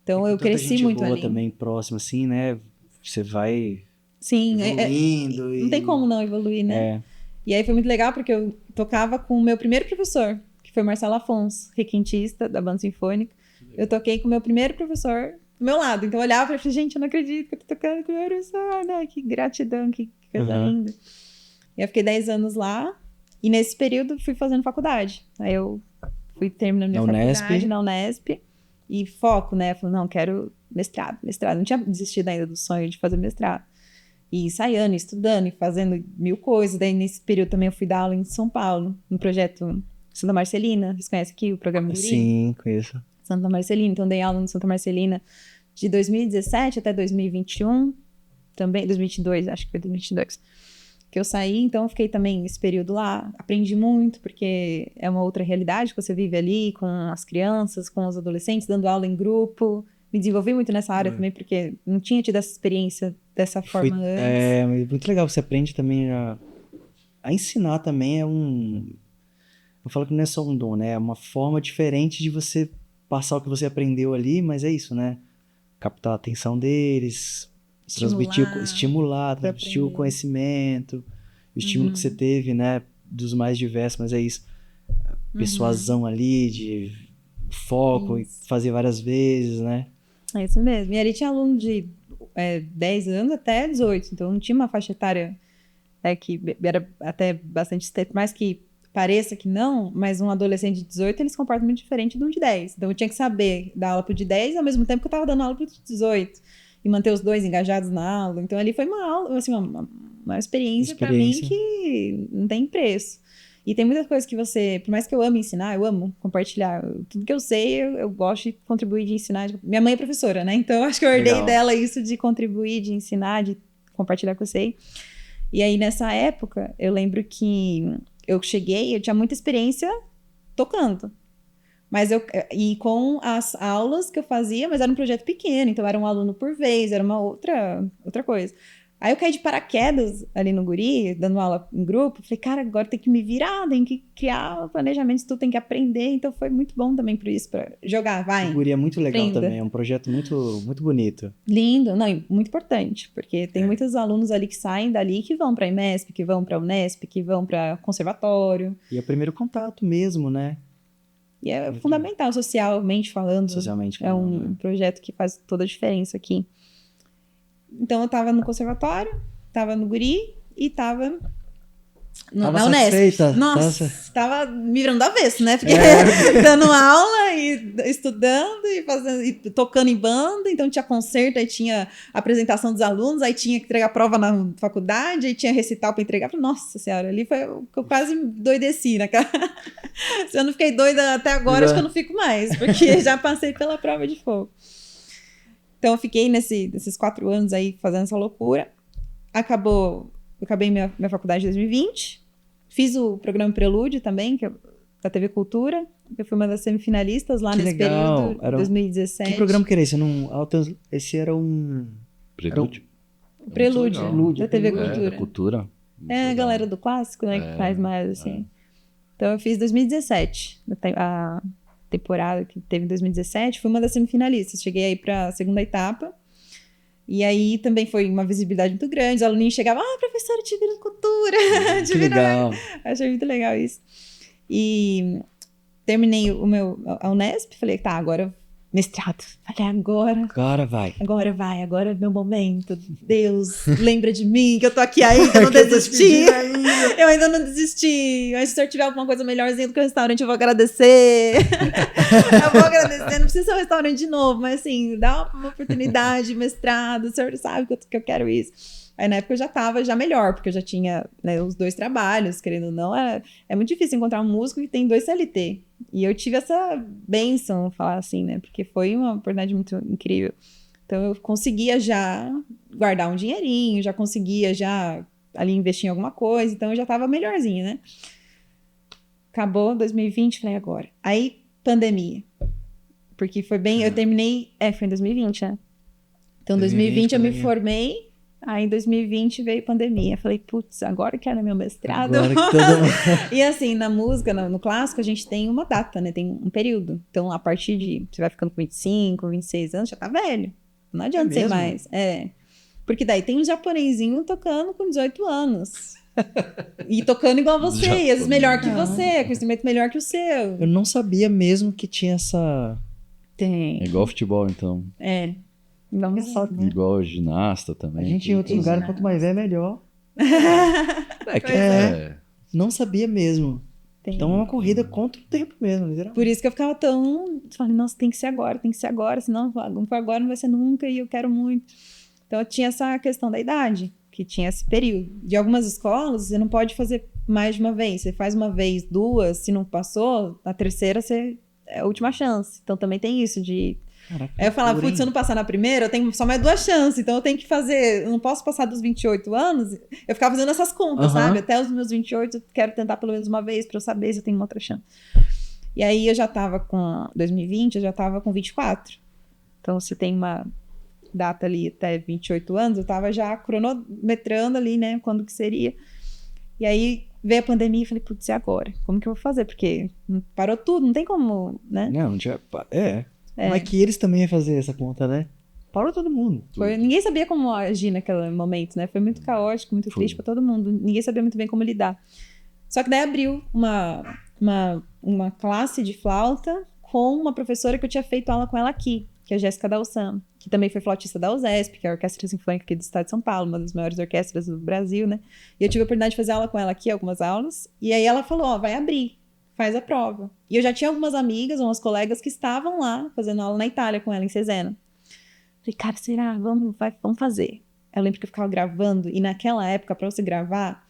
Então E eu com tanta cresci gente muito boa ali. também próximo, assim, né? Você vai Sim, evoluindo não tem como não evoluir, né? É. E aí foi muito legal porque eu tocava com o meu primeiro professor, que foi Marcelo Afonso, requintista da banda sinfônica. Eu toquei com o meu primeiro professor do meu lado. Então eu olhava e falei, gente, eu não acredito que eu tô tocando com o meu professor, né? Que gratidão, que coisa linda. E eu fiquei 10 anos lá e nesse período fui fazendo faculdade. Aí eu fui terminando minha Na Unesp. faculdade na Unesp e foco, né? Falei, não, quero mestrado. Não tinha desistido ainda do sonho de fazer mestrado. E ensaiando, estudando e fazendo mil coisas. Daí, nesse período, também eu fui dar aula em São Paulo, no projeto Santa Marcelina. Vocês conhecem aqui o programa Guri? Sim, conheço. Santa Marcelina. Então, dei aula no Santa Marcelina de 2017 até 2021. Também, 2022, acho que foi 2022. Que eu saí, então eu fiquei também esse período lá. Aprendi muito, porque é uma outra realidade que você vive ali com as crianças, com os adolescentes, dando aula em grupo. Me desenvolvi muito nessa área também, porque não tinha tido essa experiência dessa forma antes. É muito legal, você aprende também a ensinar também eu falo que não é só um dom, né? É uma forma diferente de você passar o que você aprendeu ali, mas é isso, né? Captar a atenção deles, estimular, pra transmitir o aprender. conhecimento, o estímulo que você teve, né? Dos mais diversos, mas é isso. Persuasão ali, de foco, e fazer várias vezes, né? É isso mesmo. E ali tinha aluno de 10 anos até 18, então não tinha uma faixa etária que era até bastante extensa, mais que pareça que não, mas um adolescente de 18 ele se comporta muito diferente de um de 10. Então eu tinha que saber dar aula pro de 10 ao mesmo tempo que eu estava dando aula pro de 18 e manter os dois engajados na aula. Então ali foi uma aula, assim, uma experiência para mim que não tem preço. E tem muitas coisas que você, por mais que eu ame ensinar, eu amo compartilhar. Tudo que eu sei, eu gosto de contribuir, de ensinar. Minha mãe é professora, né? Então eu acho que eu herdei dela isso de contribuir, de ensinar, de compartilhar o que eu sei. E aí nessa época, eu lembro que eu cheguei, eu tinha muita experiência tocando. E com as aulas que eu fazia, mas era um projeto pequeno, então era um aluno por vez, era uma outra coisa. Aí eu caí de paraquedas ali no Guri, dando aula em grupo. Falei, cara, agora tem que me virar, tem que criar planejamento, tudo tem que aprender. Então foi muito bom também por isso, para jogar, vai. O Guri é muito legal aprenda. também, é um projeto muito, muito bonito. Lindo, não, e muito importante, porque tem muitos alunos ali que saem dali que vão para a IMESP, que vão para a Unesp, que vão para conservatório. E é o primeiro contato mesmo, né? E é fundamental, socialmente falando. Socialmente falando. É um projeto que faz toda a diferença aqui. Então eu tava no conservatório, tava no Guri e tava na Unesp. Nossa, tava me virando do avesso, né? Porque dando aula e estudando e fazendo, e tocando em banda, então tinha concerto, aí tinha apresentação dos alunos, aí tinha que entregar prova na faculdade, aí tinha recital para entregar. Nossa senhora, ali foi o que eu quase doideci naquela. Se eu não fiquei doida até agora, acho que eu não fico mais, porque já passei pela prova de fogo. Então, eu fiquei nesses 4 anos aí fazendo essa loucura. Eu acabei minha faculdade em 2020. Fiz o programa Prelúdio também, que é da TV Cultura. Eu fui uma das semifinalistas lá nesse período, 2017. Que programa que era esse? Esse era um... Prelúdio? O Prelúdio, da TV Cultura. Da Cultura. É a galera do clássico, né, que faz mais assim. Então, eu fiz 2017, a temporada que teve em 2017, fui uma das semifinalistas. Cheguei aí para a segunda etapa. E aí também foi uma visibilidade muito grande. Os aluninhos chegavam, professora, te vira cultura. Que legal. Achei muito legal isso. E terminei a Unesp, falei, tá, agora mestrado. Falei, agora vai. agora é meu momento. Deus, lembra de mim, que eu tô aqui ainda, eu não desisti. Eu ainda não desisti. Mas se o senhor tiver alguma coisa melhorzinha do que o restaurante, eu vou agradecer. Eu vou agradecer. Não precisa ser um restaurante de novo, mas assim, dá uma oportunidade, mestrado. O senhor sabe que eu quero isso. Aí na época eu já tava melhor, porque eu já tinha, né, os 2 trabalhos, querendo ou não. É muito difícil encontrar um músico que tem 2 CLT. E eu tive essa bênção, falar assim, né? Porque foi uma oportunidade muito incrível. Então eu conseguia já guardar um dinheirinho, já conseguia já ali investir em alguma coisa. Então eu já tava melhorzinha, né? Acabou 2020, falei, agora. Aí, pandemia. Porque foi bem... Eu terminei... foi em 2020, né? Então, em 2020 eu me formei. Aí, em 2020 veio pandemia. Falei, putz, agora que era meu mestrado. Agora que todo mundo... E assim, na música, no clássico, a gente tem uma data, né? Tem um período. Então, a partir de... Você vai ficando com 25, 26 anos, já tá velho. Não adianta ser mais. Porque daí tem um japonesinho tocando com 18 anos. E tocando igual você. E às vezes melhor que você. Com instrumento melhor que o seu. Eu não sabia mesmo que tinha essa... Tem. É igual futebol, então. Não me solta. Igual ginasta também. A gente em outros lugares, quanto mais velho, melhor. É. Não sabia mesmo. Tem. Então é uma corrida contra o tempo mesmo, literalmente. Por isso que eu ficava tão... Falei, nossa, tem que ser agora. Senão não for agora, não vai ser nunca. E eu quero muito. Então eu tinha essa questão da idade, que tinha esse período. De algumas escolas, você não pode fazer mais de uma vez. Você faz uma vez, 2, se não passou, na terceira é a última chance. Então também tem isso de... Caraca, Aí eu falava, putz, se eu não passar na primeira, eu tenho só mais 2 chances. Então eu tenho que fazer... Eu não posso passar dos 28 anos. Eu ficava fazendo essas contas, sabe? Até os meus 28, eu quero tentar pelo menos uma vez pra eu saber se eu tenho uma outra chance. E aí eu já tava com... 2020, eu já tava com 24. Então você tem uma data ali até 28 anos, eu tava já cronometrando ali, né? Quando que seria. E aí veio a pandemia e falei, putz, e agora? Como que eu vou fazer? Porque parou tudo, não tem como, né? Não tinha... Como é que eles também iam fazer essa conta, né? Parou todo mundo. Ninguém sabia como agir naquele momento, né? Foi muito caótico, muito triste pra todo mundo. Ninguém sabia muito bem como lidar. Só que daí abriu uma classe de flauta com uma professora que eu tinha feito aula com ela aqui, que é a Jéssica Dalsan, que também foi flautista da USESP, que é a Orquestra Sinfônica aqui do Estado de São Paulo, uma das maiores orquestras do Brasil, né? E eu tive a oportunidade de fazer aula com ela aqui, algumas aulas, e aí ela falou, vai abrir. Faz a prova. E eu já tinha algumas amigas, umas colegas que estavam lá fazendo aula na Itália com ela, em Cesena. Falei, cara, será? Vamos fazer. Eu lembro que eu ficava gravando, e naquela época, pra você gravar,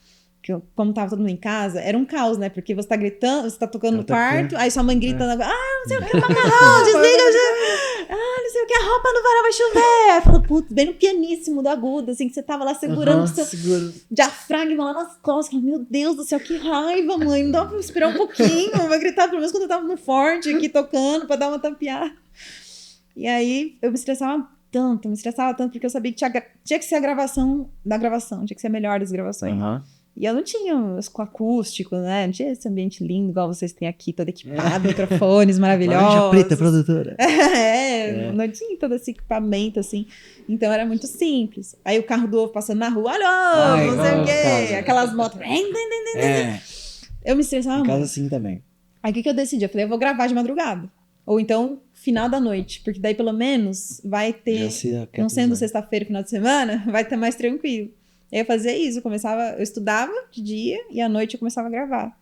como tava todo mundo em casa, era um caos, né? Porque você tá gritando, você tá tocando no quarto, aí sua mãe gritando, não sei o que, macarrão, desliga, não sei o que, a roupa no varal vai chover. Aí fala, putz, bem no pianíssimo do agudo, assim, que você tava lá segurando o seu diafragma lá nas costas. Meu Deus do céu, que raiva, mãe, não dá pra esperar um pouquinho, vai gritar pelo menos quando eu tava no forte aqui tocando, pra dar uma tapeada. E aí, eu me estressava tanto, porque eu sabia que tinha que ser a gravação da gravação, tinha que ser a melhor das gravações. E eu não tinha com acústico, né? Não tinha esse ambiente lindo igual vocês têm aqui, todo equipado, microfones maravilhosos. Laranja preta, produtora. Não tinha todo esse equipamento, assim. Então era muito simples. Aí o carro do ovo passando na rua, alô, não sei o quê. Aquelas motos. Eu me estressava muito. Em casa assim também. Aí o que eu decidi? Eu falei, eu vou gravar de madrugada. Ou então, final da noite. Porque daí, pelo menos, vai ter... Não sendo sexta-feira, final de semana, vai estar mais tranquilo. Eu fazia isso, eu estudava de dia e à noite eu começava a gravar.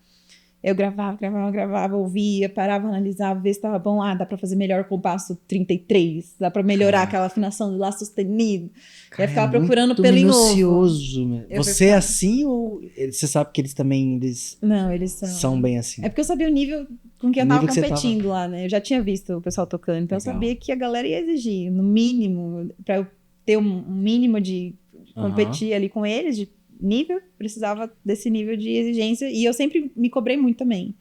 Eu gravava, ouvia, parava, analisava, ver se estava bom. Dá pra fazer melhor o compasso 33, dá pra melhorar aquela afinação do lá sustenido. Cara, eu ficava procurando pelo em ovo. Minucioso. Você é assim ou você sabe que eles também Não, eles são bem assim? É porque eu sabia o nível com que eu tava competindo lá, né? Eu já tinha visto o pessoal tocando, então eu sabia que a galera ia exigir, no mínimo, pra eu ter um mínimo de competir ali com eles, de nível, precisava desse nível de exigência, e eu sempre me cobrei muito também.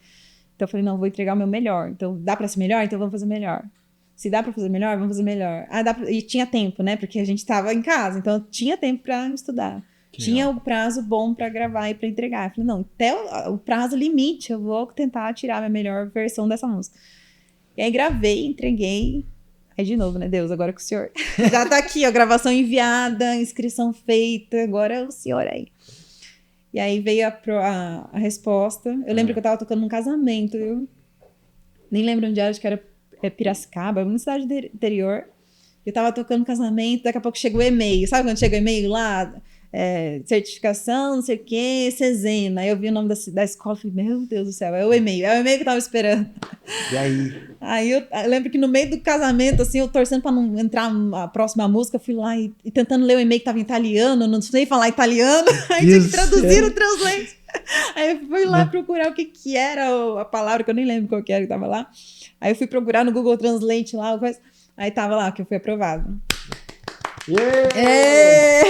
Então eu falei, não, vou entregar o meu melhor. Então dá pra ser melhor? Então vamos fazer melhor. Se dá pra fazer melhor, vamos fazer melhor. E tinha tempo, né? Porque a gente tava em casa, então eu tinha tempo pra estudar. Tinha o prazo bom pra gravar e pra entregar. Eu falei, não, até o prazo limite, eu vou tentar tirar a minha melhor versão dessa música. E aí gravei, entreguei. Aí de novo, né, Deus, agora é com o senhor. Já tá aqui, ó, gravação enviada, inscrição feita, agora é o senhor aí. E aí veio a resposta. Eu lembro que eu tava tocando num casamento, nem lembro onde era, acho que era Piracicaba, uma cidade do interior. Eu tava tocando casamento, daqui a pouco chegou o e-mail. Sabe quando chega o e-mail lá? Certificação, não sei o quê, Cesena. Aí eu vi o nome da escola e falei, meu Deus do céu, é o e-mail que eu tava esperando. E aí? Aí eu lembro que no meio do casamento, assim, eu torcendo pra não entrar a próxima música, fui lá e tentando ler o e-mail que tava em italiano, não sei falar italiano, aí tinha que traduzir o translate. Aí eu fui lá procurar o que era a palavra, que eu nem lembro qual que era que tava lá. Aí eu fui procurar no Google Translate lá, aí tava lá que eu fui aprovado.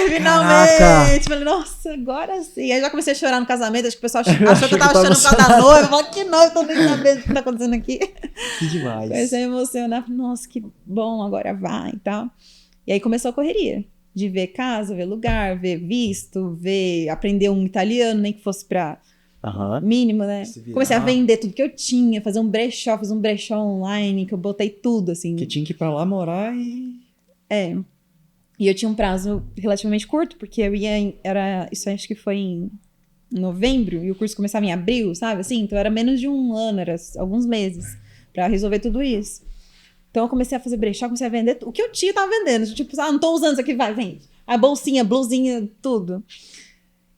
Finalmente! Caraca. Falei, nossa, agora sim. Aí já comecei a chorar no casamento, acho que o pessoal achou que eu tava chorando por causa da noiva. Eu falei, que noiva, tô nem sabendo o que tá acontecendo aqui. Que demais. Comecei a emocionar, falei, nossa, que bom, agora vai e tal. E aí começou a correria, de ver casa, ver lugar, ver visto, aprender um italiano, nem que fosse pra mínimo, né? Comecei a vender tudo que eu tinha, fazer fiz um brechó online, que eu botei tudo, assim. Que tinha que ir pra lá morar e... E eu tinha um prazo relativamente curto, porque eu ia, isso acho que foi em novembro, e o curso começava em abril, sabe? Assim, então era menos de um ano, era alguns meses pra resolver tudo isso. Então eu comecei a fazer brechó, comecei a vender o que eu tinha, eu tava vendendo. Tipo, não tô usando isso aqui, vai, vende. A bolsinha, blusinha, tudo.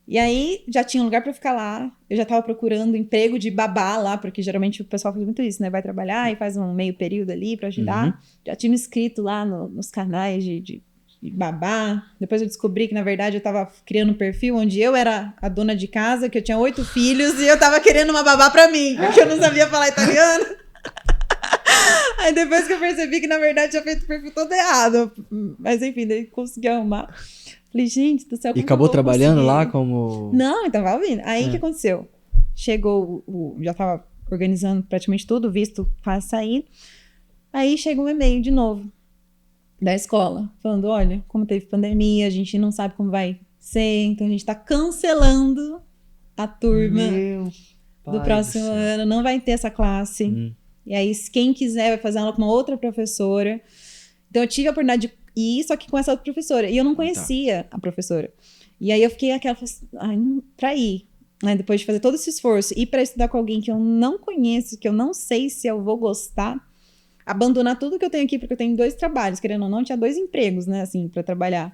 E aí já tinha um lugar pra ficar lá, eu já tava procurando emprego de babá lá, porque geralmente o pessoal faz muito isso, né? Vai trabalhar e faz um meio período ali pra ajudar. Já tinha me inscrito lá nos canais de babá. Depois eu descobri que, na verdade, eu tava criando um perfil onde eu era a dona de casa, que eu tinha 8 filhos e eu tava querendo uma babá pra mim, porque eu não sabia falar italiano. Aí depois que eu percebi que, na verdade, tinha feito o perfil todo errado. Mas enfim, daí consegui arrumar. Falei, gente do céu, como E acabou trabalhando conseguir? lá como... Não, então vai ouvindo. Aí o que aconteceu? Chegou, já tava organizando praticamente tudo, visto quase sair. Aí chegou um e-mail de novo da escola, falando, olha, como teve pandemia, a gente não sabe como vai ser, então a gente tá cancelando a turma do próximo ano, não vai ter essa classe. E aí, quem quiser vai fazer aula com uma outra professora. Então eu tive a oportunidade de ir, só que com essa outra professora. E eu não conhecia a professora. E aí eu fiquei aquela, pra ir, né, depois de fazer todo esse esforço, ir pra estudar com alguém que eu não conheço, que eu não sei se eu vou gostar, abandonar tudo que eu tenho aqui, porque eu tenho 2 trabalhos, querendo ou não, eu tinha 2 empregos, né, assim, pra trabalhar.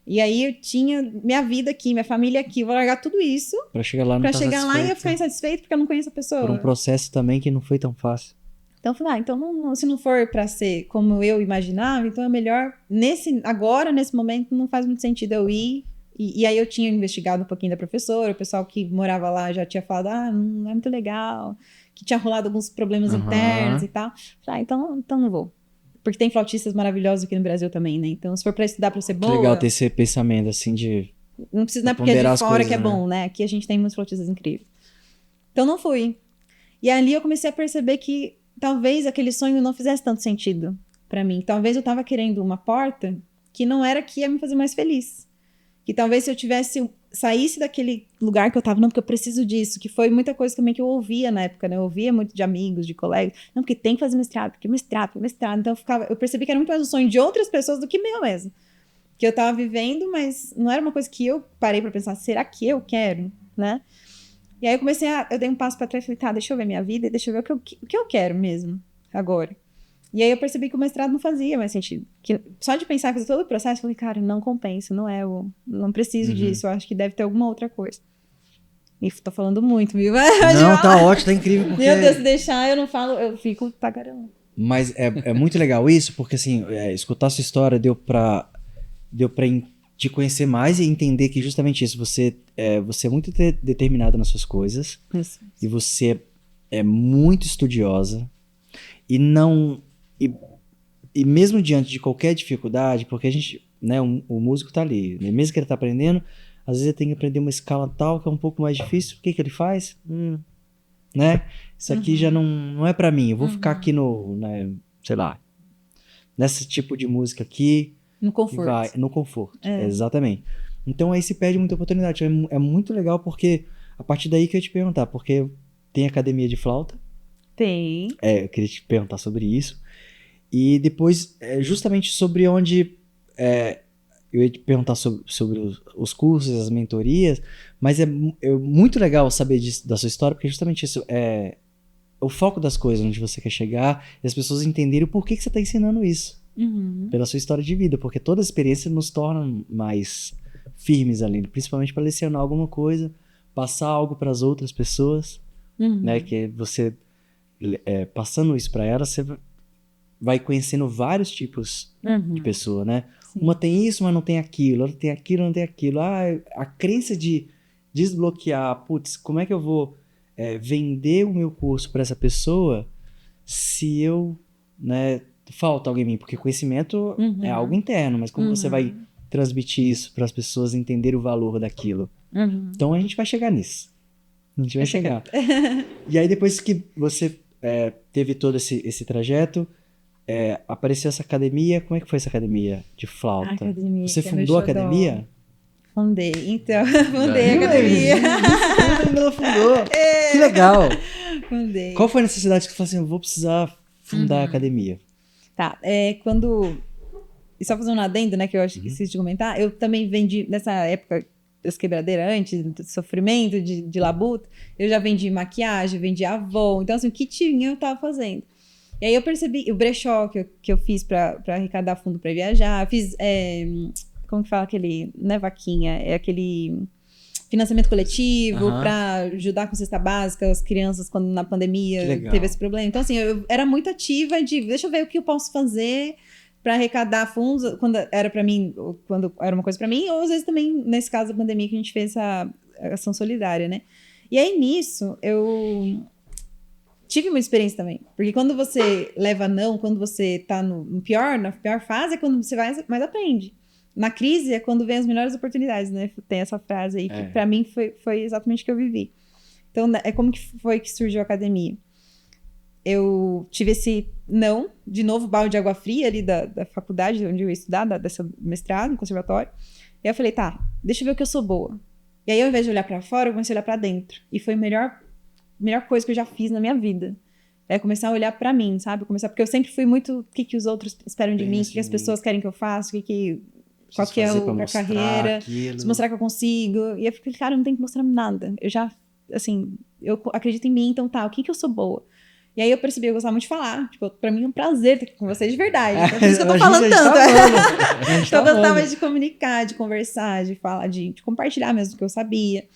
E aí eu tinha minha vida aqui, minha família aqui, eu vou largar tudo isso pra chegar lá, não pra tá chegar lá e eu satisfeito. ficar insatisfeito porque eu não conheço a pessoa. Por um processo também que não foi tão fácil. Então eu falei, então se não for pra ser como eu imaginava, então é melhor, agora, nesse momento, não faz muito sentido eu ir. E aí eu tinha investigado um pouquinho da professora, o pessoal que morava lá já tinha falado, não é muito legal, que tinha rolado alguns problemas internos e tal. Falei, então não vou. Porque tem flautistas maravilhosos aqui no Brasil também, né? Então, se for pra estudar pra ser boa... Que legal ter esse pensamento, assim, de... Não precisa, não é porque é de fora que é bom, né? Aqui a gente tem muitos flautistas incríveis. Então, não fui. E ali eu comecei a perceber que talvez aquele sonho não fizesse tanto sentido pra mim. Talvez eu tava querendo uma porta que não era que ia me fazer mais feliz. Que talvez se eu saísse daquele lugar que eu tava, não, porque eu preciso disso, que foi muita coisa também que eu ouvia na época, né? Eu ouvia muito de amigos, de colegas, não, porque tem que fazer mestrado, porque mestrado. Então eu percebi que era muito mais um sonho de outras pessoas do que meu mesmo. Que eu tava vivendo, mas não era uma coisa que eu parei pra pensar, será que eu quero, né? E aí eu dei um passo pra trás e falei, tá, deixa eu ver minha vida e deixa eu ver o que eu quero mesmo, agora. E aí eu percebi que o mestrado não fazia mais sentido. Que só de pensar em fazer todo o processo, eu falei, cara, não compensa, não preciso disso, eu acho que deve ter alguma outra coisa. E tô falando muito, viu? Não, tá ótimo, tá incrível. Porque... Meu Deus, se deixar, eu não falo, eu fico tagarelando. Mas é muito legal isso, porque assim, escutar a sua história deu pra te conhecer mais e entender que justamente isso, você é muito determinada nas suas coisas, Isso. E você é muito estudiosa, e mesmo diante de qualquer dificuldade, porque a gente, né, o músico tá ali, né, mesmo que ele tá aprendendo, às vezes ele tem que aprender uma escala tal que é um pouco mais difícil, o que ele faz? Né? Isso aqui já não é pra mim, eu vou ficar aqui né, sei lá, nesse tipo de música aqui, no conforto. No conforto, exatamente. Então aí se perde muita oportunidade, é muito legal porque, a partir daí que eu ia te perguntar, porque tem academia de flauta. Tem. Eu queria te perguntar sobre isso. E depois, justamente sobre onde... eu ia te perguntar sobre os cursos, as mentorias, mas é muito legal saber disso, da sua história, porque justamente isso o foco das coisas, onde você quer chegar, e as pessoas entenderem o porquê que você está ensinando isso. Pela sua história de vida, porque toda experiência nos torna mais firmes ali, principalmente para lecionar alguma coisa, passar algo para as outras pessoas, né? Que você, passando isso para elas, você vai conhecendo vários tipos de pessoa, né? Sim. Uma tem isso, mas não tem aquilo, outra tem aquilo, não tem aquilo. A crença de desbloquear, putz, como é que eu vou vender o meu curso para essa pessoa se eu, né, falta alguém em mim? Porque conhecimento é algo interno, mas como você vai transmitir isso para as pessoas entenderem o valor daquilo? Então a gente vai chegar nisso. A gente vai chegar. E aí depois que você teve todo esse trajeto, apareceu essa academia. Como é que foi essa academia de flauta? Academia, Você que é meu fundou a xodó. academia? Fundei. Então, fundei a academia. Ela fundou. Que legal. Fundei. Qual foi a necessidade que você falou assim, eu vou precisar fundar a academia? Tá, quando... E só fazer um adendo, né, que eu acho que esqueci de comentar, eu também vendi, nessa época das quebradeiras, antes do sofrimento, de labuta, eu já vendi maquiagem, vendi Avon, então assim, o que tinha eu tava fazendo. E aí eu percebi, o brechó que eu fiz pra arrecadar fundo pra viajar, fiz, como que fala aquele, não é vaquinha, é aquele financiamento coletivo pra ajudar com cesta básica as crianças quando na pandemia teve esse problema. Então assim, eu era muito ativa de, deixa eu ver o que eu posso fazer para arrecadar fundos, quando era para mim, quando era uma coisa para mim, ou às vezes também, nesse caso da pandemia, que a gente fez essa ação solidária, né? E aí, nisso, eu tive uma experiência também. Porque quando você leva não, quando você tá na pior fase, é quando você mais aprende. Na crise é quando vem as melhores oportunidades, né? Tem essa frase aí, que para mim foi exatamente o que eu vivi. Então, como que foi que surgiu a academia? Eu tive esse não, de novo, balde de água fria ali da faculdade onde eu ia estudar, dessa mestrado, no conservatório. E aí eu falei, tá, deixa eu ver o que eu sou boa. E aí, ao invés de olhar pra fora, eu comecei a olhar pra dentro. E foi a melhor coisa que eu já fiz na minha vida. Começar a olhar pra mim, sabe? Porque eu sempre fui muito, o que os outros esperam de mim, o que as pessoas querem que eu faça, qual que é a carreira, se mostrar que eu consigo. E eu fiquei, cara, eu não tenho que mostrar nada. Eu já, assim, eu acredito em mim, então tá, o que eu sou boa? E aí eu percebi, eu gostava muito de falar. Tipo, pra mim é um prazer estar aqui com vocês de verdade. Então, por isso que eu tô falando tanto. Então eu gostava de comunicar, de conversar, de falar, de compartilhar mesmo o que eu sabia.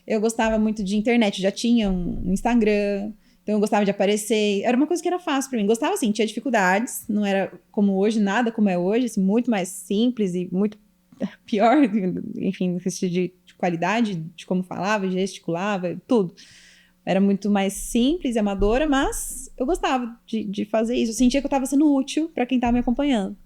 Eu gostava muito de internet, eu já tinha um Instagram, então eu gostava de aparecer. Era uma coisa que era fácil pra mim. Gostava, assim, tinha dificuldades, não era como hoje, nada como é hoje, assim, muito mais simples e muito pior, enfim, no sentido de qualidade, de como falava, gesticulava, tudo. Era muito mais simples e amadora, mas eu gostava de fazer isso. Eu sentia que eu estava sendo útil para quem estava me acompanhando.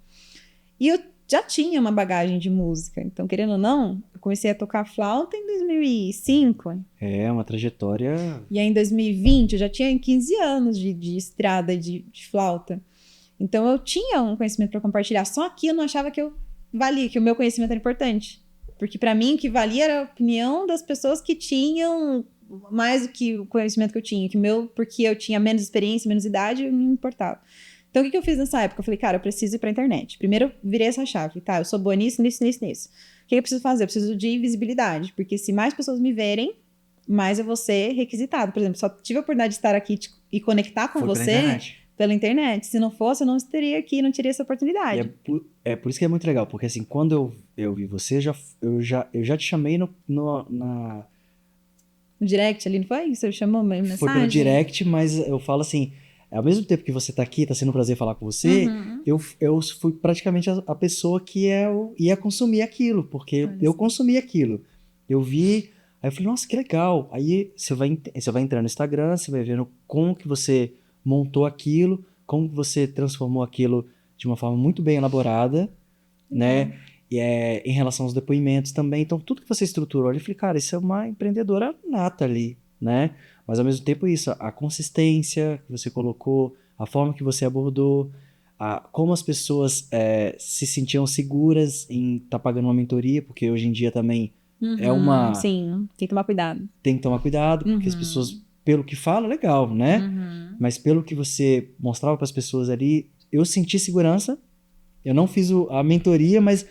E eu já tinha uma bagagem de música. Então, querendo ou não, eu comecei a tocar flauta em 2005. Uma trajetória... E aí, em 2020, eu já tinha 15 anos de estrada de flauta. Então, eu tinha um conhecimento para compartilhar. Só que eu não achava que eu valia, que o meu conhecimento era importante. Porque, para mim, o que valia era a opinião das pessoas que tinham... mais do que o conhecimento que eu tinha, porque eu tinha menos experiência, menos idade, não me importava. Então, o que eu fiz nessa época? Eu falei, cara, eu preciso ir pra internet. Primeiro, eu virei essa chave, tá? Eu sou boa nisso. O que eu preciso fazer? Eu preciso de visibilidade, porque se mais pessoas me verem, mais eu vou ser requisitado. Por exemplo, só tive a oportunidade de estar aqui e conectar com você pela internet. Se não fosse, eu não estaria aqui, não teria essa oportunidade. E por isso que é muito legal, porque assim, quando eu vi você, eu já te chamei no direct ali, não foi? Você chamou uma mensagem? Foi pelo direct, mas eu falo assim, ao mesmo tempo que você tá aqui, tá sendo um prazer falar com você, eu fui praticamente a pessoa que ia consumir aquilo, porque eu consumi aquilo. Eu vi, aí eu falei, nossa, que legal. Aí você vai entrar no Instagram, você vai vendo como que você montou aquilo, como que você transformou aquilo de uma forma muito bem elaborada, né? E em relação aos depoimentos também. Então, tudo que você estruturou ali, eu falei, cara, isso é uma empreendedora nata ali, né? Mas, ao mesmo tempo, isso, a consistência que você colocou, a forma que você abordou, como as pessoas se sentiam seguras em estar pagando uma mentoria, porque hoje em dia também é uma... Sim, tem que tomar cuidado. Tem que tomar cuidado, porque as pessoas, pelo que fala, legal, né? Mas pelo que você mostrava para as pessoas ali, eu senti segurança. Eu não fiz a mentoria, mas...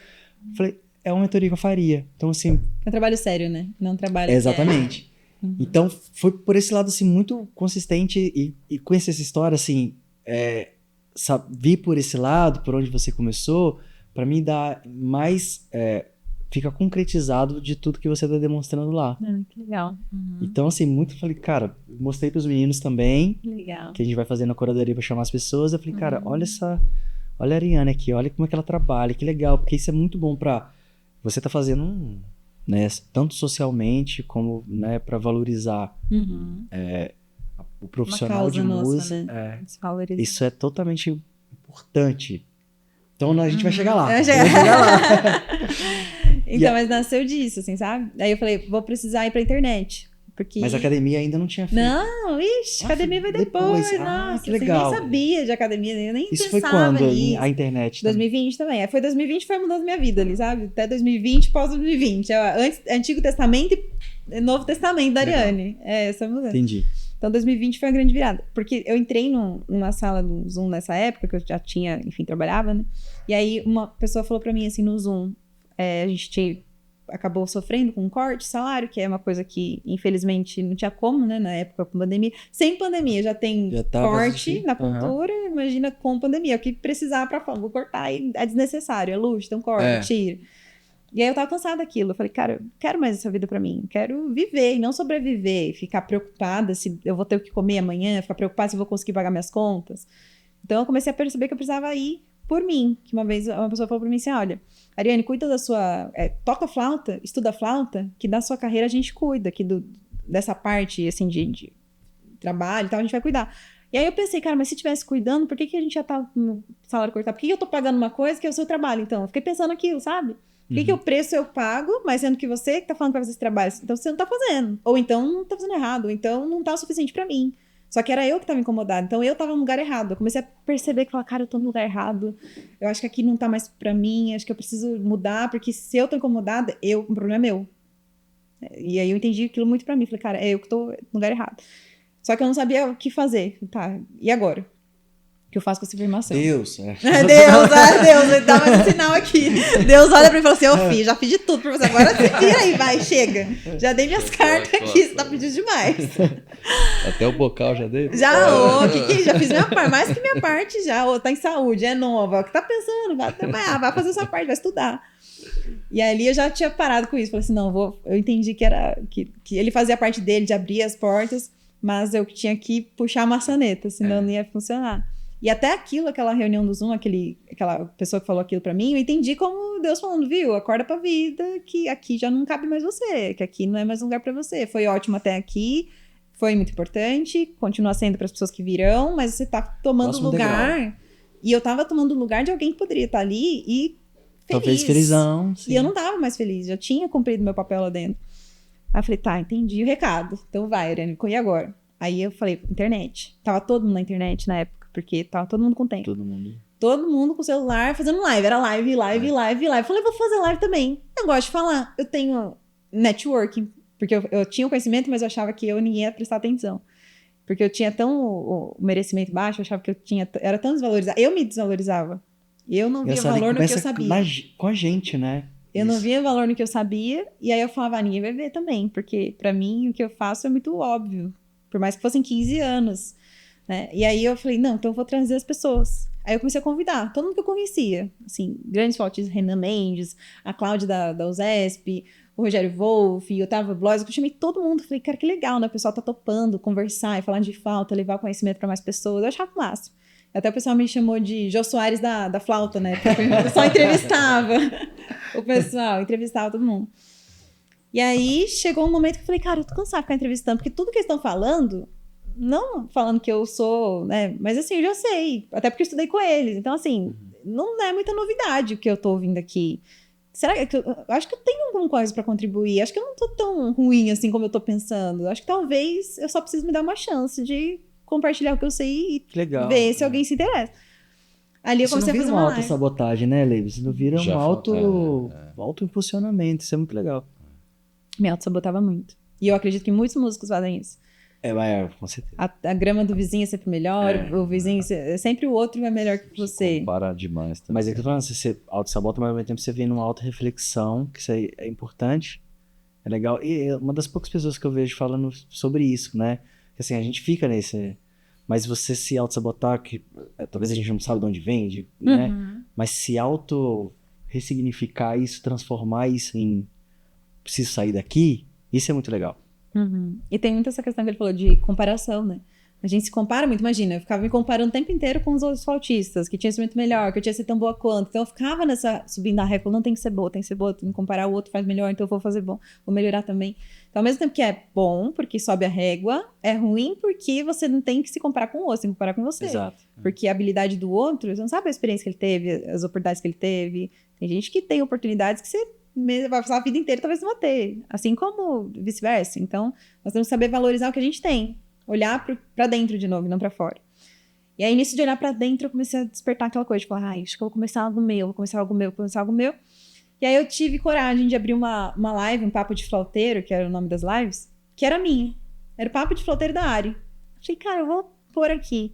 falei, é uma mentoria que eu faria. Então, assim... É um trabalho sério, né? Não um trabalho... Exatamente. Então, foi por esse lado, assim, muito consistente e conhecer essa história, assim, vir por esse lado, por onde você começou, pra mim dá mais... fica concretizado de tudo que você tá demonstrando lá. Que legal. Então, assim, muito falei, cara, mostrei pros meninos também, Legal. que a gente vai fazer na curadoria pra chamar as pessoas. Eu falei, cara, olha a Ariane aqui, olha como é que ela trabalha, que legal, porque isso é muito bom pra... Você tá fazendo né, tanto socialmente como, né, pra valorizar o profissional Uma de causa nossa, música. né? Desvalorizar. Isso é totalmente importante. Então a gente vai chegar lá. Vai Vai chegar lá. Então, mas nasceu disso, assim, sabe? Aí eu falei, vou precisar ir pra internet. Porque... Mas a academia ainda não tinha feito. Não, ixi, academia vai depois. Nossa, que legal. Assim, nem sabia de academia, eu nem Isso foi pensava quando? nisso. A internet? 2020 também. Foi 2020 foi mudando minha vida ali, sabe? Até 2020, pós 2020. Antigo Testamento e Novo Testamento da Ariane. Essa mudança. Entendi. Então 2020 foi uma grande virada. Porque eu entrei numa sala do Zoom nessa época, que eu já tinha, enfim, trabalhava, né? E aí uma pessoa falou pra mim assim no Zoom, a gente acabou sofrendo com um corte de salário, que é uma coisa que, infelizmente, não tinha como, né, na época com pandemia. Sem pandemia, já tem corte na cultura, imagina com pandemia. O que precisar pra falar, vou cortar, é desnecessário, é luxo, então corta, tira. E aí eu tava cansada daquilo, eu falei, cara, eu quero mais essa vida pra mim, quero viver e não sobreviver, ficar preocupada se eu vou ter o que comer amanhã, ficar preocupada se eu vou conseguir pagar minhas contas. Então eu comecei a perceber que eu precisava ir por mim, que uma vez uma pessoa falou pra mim assim, olha, Ariane, cuida da sua... toca flauta, estuda flauta, que da sua carreira a gente cuida, que dessa parte, assim, de trabalho e tal, a gente vai cuidar. E aí eu pensei, cara, mas se tivesse cuidando, por que a gente já tá com o salário cortado? Por que eu tô pagando uma coisa que é o seu trabalho, então? Eu fiquei pensando aquilo, sabe? Por que o preço eu pago, mas sendo que você que tá falando pra fazer esse trabalho, então você não tá fazendo. Ou então não tá fazendo errado, ou então não tá o suficiente pra mim. Só que era eu que tava incomodada, então eu tava no lugar errado. Eu comecei a perceber que, cara, eu tô no lugar errado, eu acho que aqui não tá mais pra mim, acho que eu preciso mudar, porque se eu tô incomodada, o problema é meu. E aí eu entendi aquilo muito pra mim, falei, cara, eu que tô no lugar errado. Só que eu não sabia o que fazer, tá, e agora? O que eu faço com essa informação? Deus, Deus, ele dá mais um sinal aqui. Deus olha pra mim e fala assim, filho, já pedi tudo pra você, agora você vira aí, vai, chega. Já dei minhas cartas aqui, você tá pedindo demais. Até o bocal já dei? Já, já fiz minha parte, mais que minha parte já, tá em saúde, é nova, o que tá pensando, vai trabalhar, vai fazer sua parte, vai estudar. E ali eu já tinha parado com isso, falei assim, não, eu entendi que ele fazia a parte dele de abrir as portas, mas eu tinha que puxar a maçaneta, senão não ia funcionar. E até aquela reunião do Zoom, aquela pessoa que falou aquilo pra mim, eu entendi como Deus falando, viu, acorda pra vida, que aqui já não cabe mais você, que aqui não é mais um lugar pra você. Foi ótimo até aqui, foi muito importante, continua sendo pras pessoas que virão, mas você tá tomando lugar, degrau. E eu tava tomando o lugar de alguém que poderia estar ali e feliz. Talvez felizão. Sim. E eu não tava mais feliz, já tinha cumprido meu papel lá dentro. Aí eu falei, tá, entendi o recado, então vai, Ariane, e agora? Aí eu falei, internet. Tava todo mundo na internet na época, porque tava todo mundo com tempo. Todo mundo com o celular fazendo live. Era live. Falei, vou fazer live também. Eu gosto de falar. Eu tenho networking, porque eu tinha o conhecimento, mas eu achava que ninguém ia prestar atenção. Porque eu tinha o merecimento baixo, eu achava que era tão desvalorizado. Eu me desvalorizava. Eu não via valor no que eu sabia. Com a gente, né? Eu não via valor no que eu sabia, e aí eu falava, ninguém vai ver também, porque pra mim o que eu faço é muito óbvio. Por mais que fossem 15 anos, né? E aí eu falei, não, então eu vou trazer as pessoas. Aí eu comecei a convidar todo mundo que eu conhecia, assim, grandes flautistas, Renan Mendes, a Cláudia da USESP, o Rogério Wolff, o Otávio Blois, eu chamei todo mundo, falei, cara, que legal, né? O pessoal tá topando conversar e falar de flauta, levar o conhecimento para mais pessoas, eu achava o máximo. Até o pessoal me chamou de Jô Soares da flauta, né? Porque o pessoal entrevistava entrevistava todo mundo. E aí chegou um momento que eu falei, cara, eu tô cansada de ficar entrevistando, porque tudo que eles estão falando, não falando que eu sou, né? Mas assim, eu já sei, até porque eu estudei com eles. Então, assim, não é muita novidade o que eu tô ouvindo aqui. Será que eu acho que eu tenho alguma coisa pra contribuir? Acho que eu não tô tão ruim assim como eu tô pensando. Acho que talvez eu só preciso me dar uma chance de compartilhar o que eu sei e ver se alguém se interessa. Ali eu comecei a fazer uma autossabotagem, né, Leibs? Isso não vira um auto-impulsionamento. Isso é muito legal. Me auto-sabotava muito. E eu acredito que muitos músicos fazem isso. Com certeza. A grama do vizinho é sempre melhor, o vizinho... Sempre o outro é melhor que você. Compara demais também. Mas é que eu tô falando, você auto-sabota, mas ao mesmo tempo você vem numa auto-reflexão, que isso aí é importante. É legal. E é uma das poucas pessoas que eu vejo falando sobre isso, né? Que assim, a gente fica nesse... Mas você se auto-sabotar, que talvez a gente não sabe de onde vem, né? Mas se auto-ressignificar isso, transformar isso em preciso sair daqui, isso é muito legal. E tem muito essa questão que ele falou de comparação, né? A gente se compara muito, imagina, eu ficava me comparando o tempo inteiro com os outros flautistas, que tinha instrumento melhor, que eu tinha que ser tão boa quanto. Então eu ficava subindo a régua, não tem que ser boa, tem que me comparar, o outro faz melhor, então eu vou fazer bom, vou melhorar também. Então ao mesmo tempo que é bom, porque sobe a régua, é ruim porque você não tem que se comparar com o outro, tem que comparar com você. Exato. Porque a habilidade do outro, você não sabe a experiência que ele teve, as oportunidades que ele teve. Tem gente que tem oportunidades que você vai passar a vida inteira, talvez não vai ter. Assim como vice-versa. Então nós temos que saber valorizar o que a gente tem. Olhar pra dentro de novo, não pra fora. E aí, nisso de olhar pra dentro, eu comecei a despertar aquela coisa, de falar, acho que eu vou começar algo meu, vou começar algo meu. E aí eu tive coragem de abrir uma live, um papo de flauteiro, que era o nome das lives, que era minha. Era o papo de flauteiro da Ari. Achei, cara, eu vou pôr aqui.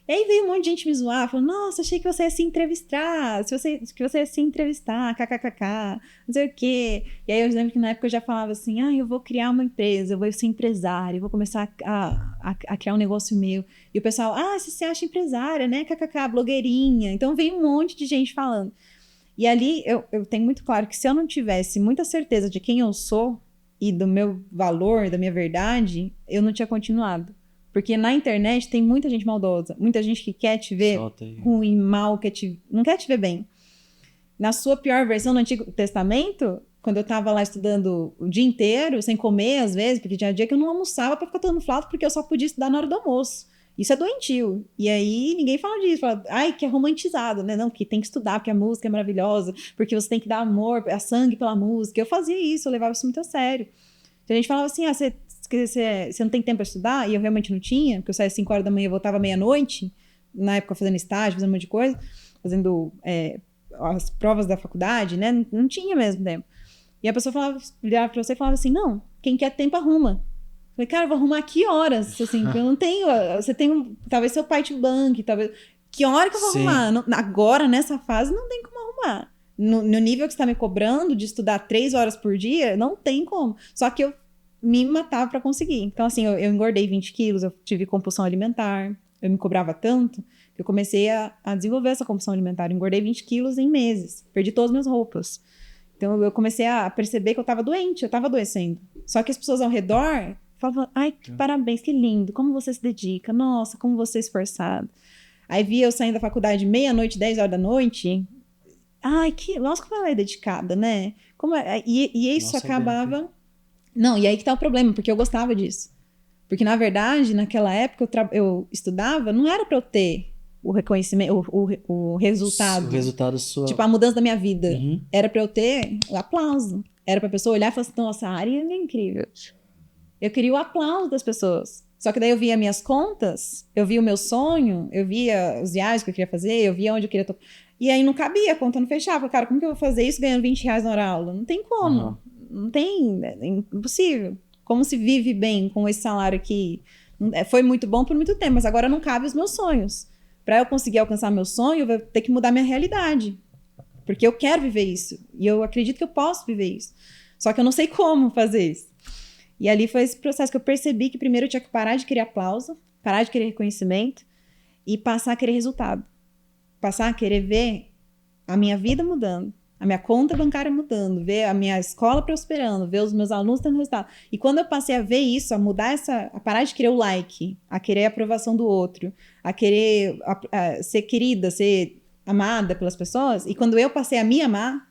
E aí veio um monte de gente me zoar, falando, nossa, achei que você ia se entrevistar, que você ia se entrevistar, kkkk, não sei o quê. E aí eu lembro que na época eu já falava assim, eu vou criar uma empresa, eu vou ser empresária, eu vou começar a criar um negócio meu. E o pessoal, você se acha empresária, né, kkk, blogueirinha. Então veio um monte de gente falando. E ali eu tenho muito claro que se eu não tivesse muita certeza de quem eu sou e do meu valor, da minha verdade, eu não tinha continuado. Porque na internet tem muita gente maldosa, muita gente que quer te ver ruim, mal, não quer te ver bem. Na sua pior versão no Antigo Testamento, quando eu tava lá estudando o dia inteiro, sem comer às vezes, porque tinha dia que eu não almoçava pra ficar tocando flauta, porque eu só podia estudar na hora do almoço. Isso é doentio. E aí ninguém fala disso, fala, que é romantizado, né? Não, que tem que estudar, porque a música é maravilhosa, porque você tem que dar amor, a sangue pela música. Eu fazia isso, eu levava isso muito a sério. Então a gente falava assim, você não tem tempo para estudar? E eu realmente não tinha, porque eu saía às 5 horas da manhã e voltava meia-noite, na época fazendo estágio, fazendo um monte de coisa, fazendo as provas da faculdade, né? Não tinha mesmo tempo. E a pessoa olhava pra você e falava assim, não, quem quer tempo arruma. Eu falei, cara, eu vou arrumar que horas? Assim, eu não tenho, você tem, talvez seu pai te banque, talvez... Que hora que eu vou arrumar? Não, agora, nessa fase, não tem como arrumar. No nível que você tá me cobrando de estudar 3 horas por dia, não tem como. Só que eu me matava para conseguir. Então, assim, eu engordei 20 quilos, eu tive compulsão alimentar, eu me cobrava tanto que eu comecei a desenvolver essa compulsão alimentar. Eu engordei 20 quilos em meses, perdi todas as minhas roupas. Então, eu comecei a perceber que eu estava doente, eu estava adoecendo. Só que as pessoas ao redor falavam, que parabéns, que lindo, como você se dedica, nossa, como você é esforçado. Aí via eu saindo da faculdade meia-noite, 10 horas da noite, nossa, como ela é dedicada, né? E isso nossa, acabava... Não, e aí que tá o problema, porque eu gostava disso. Porque, na verdade, naquela época eu estudava, não era pra eu ter o reconhecimento, o resultado. O resultado sua... Tipo, a mudança da minha vida. Era pra eu ter o aplauso. Era pra pessoa olhar e falar assim, nossa, a Ari é incrível. Eu queria o aplauso das pessoas. Só que daí eu via minhas contas, eu via o meu sonho, eu via os viagens que eu queria fazer, eu via onde eu queria tocar. E aí não cabia, a conta não fechava. Cara, como que eu vou fazer isso ganhando R$20 na hora-aula? Não tem como. Não tem, é impossível. Como se vive bem com esse salário aqui? Foi muito bom por muito tempo, mas agora não cabe os meus sonhos. Para eu conseguir alcançar meu sonho, eu vou ter que mudar minha realidade. Porque eu quero viver isso. E eu acredito que eu posso viver isso. Só que eu não sei como fazer isso. E ali foi esse processo que eu percebi que primeiro eu tinha que parar de querer aplauso, parar de querer reconhecimento e passar a querer resultado. Passar a querer ver a minha vida mudando. A minha conta bancária mudando, ver a minha escola prosperando, ver os meus alunos tendo resultado. E quando eu passei a ver isso, a mudar a parar de querer o like, a querer a aprovação do outro, a querer ser querida, ser amada pelas pessoas, e quando eu passei a me amar,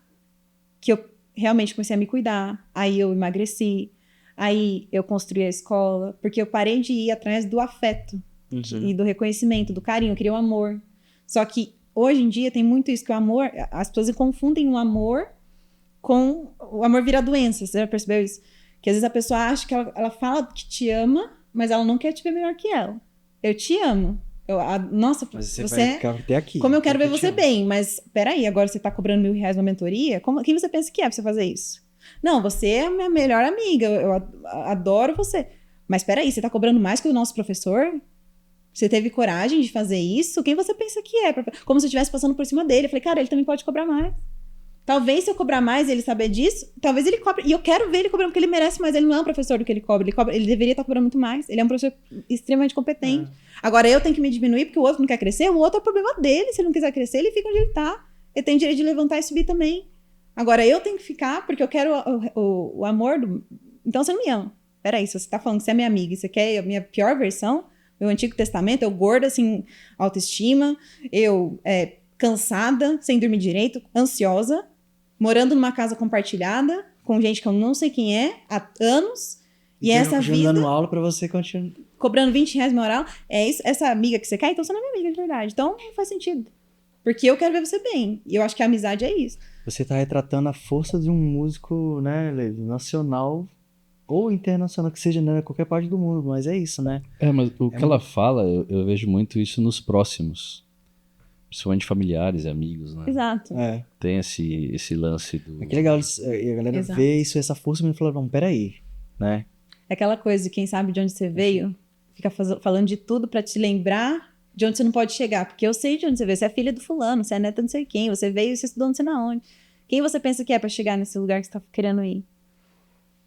que eu realmente comecei a me cuidar, aí eu emagreci, aí eu construí a escola, porque eu parei de ir atrás do afeto e do reconhecimento, do carinho, eu queria o amor. Só que hoje em dia tem muito isso, que o amor, as pessoas confundem o amor com... O amor vira doença, você já percebeu isso? Que às vezes a pessoa acha que ela fala que te ama, mas ela não quer te ver melhor que ela. Eu te amo. Nossa, mas você vai ficar até aqui. Como eu quero ver você bem, mas peraí, agora você tá cobrando R$1.000 na mentoria? Quem você pensa que é pra você fazer isso? Não, você é a minha melhor amiga, eu adoro você. Mas peraí, você tá cobrando mais que o nosso professor? Você teve coragem de fazer isso? Quem você pensa que é? Como se eu estivesse passando por cima dele. Eu falei, cara, ele também pode cobrar mais. Talvez se eu cobrar mais e ele saber disso, talvez ele cobre. E eu quero ver ele cobrando, porque ele merece mais. Ele não é um professor do que ele cobra. Ele deveria estar cobrando muito mais. Ele é um professor extremamente competente. Agora eu tenho que me diminuir porque o outro não quer crescer. O outro é o problema dele. Se ele não quiser crescer, ele fica onde ele tá. Ele tem direito de levantar e subir também. Agora eu tenho que ficar porque eu quero o amor do... Então você não me ama. Peraí, se você tá falando que você é minha amiga e você quer a minha pior versão, meu Antigo Testamento, eu gorda, assim, autoestima, eu cansada, sem dormir direito, ansiosa, morando numa casa compartilhada, com gente que eu não sei quem é, há anos, e essa vida... dando aula pra você continuar. Cobrando R$20 minha hora, é isso, essa amiga que você quer, então você não é minha amiga de verdade. Então não faz sentido. Porque eu quero ver você bem. E eu acho que a amizade é isso. Você tá retratando a força de um músico, né, Levi, nacional ou internacional, que seja, né, qualquer parte do mundo, mas é isso, né? Mas o que ela fala, eu vejo muito isso nos próximos. Principalmente familiares e amigos, né? Exato. Tem esse lance do... É que legal, a galera vê isso, essa força, e fala, não, peraí, né? É aquela coisa de quem sabe de onde você veio, fica falando de tudo pra te lembrar de onde você não pode chegar. Porque eu sei de onde você veio. Você é filha do fulano, você é neta de não sei quem, você veio e você estudou não sei na onde. Quem você pensa que é pra chegar nesse lugar que você tá querendo ir?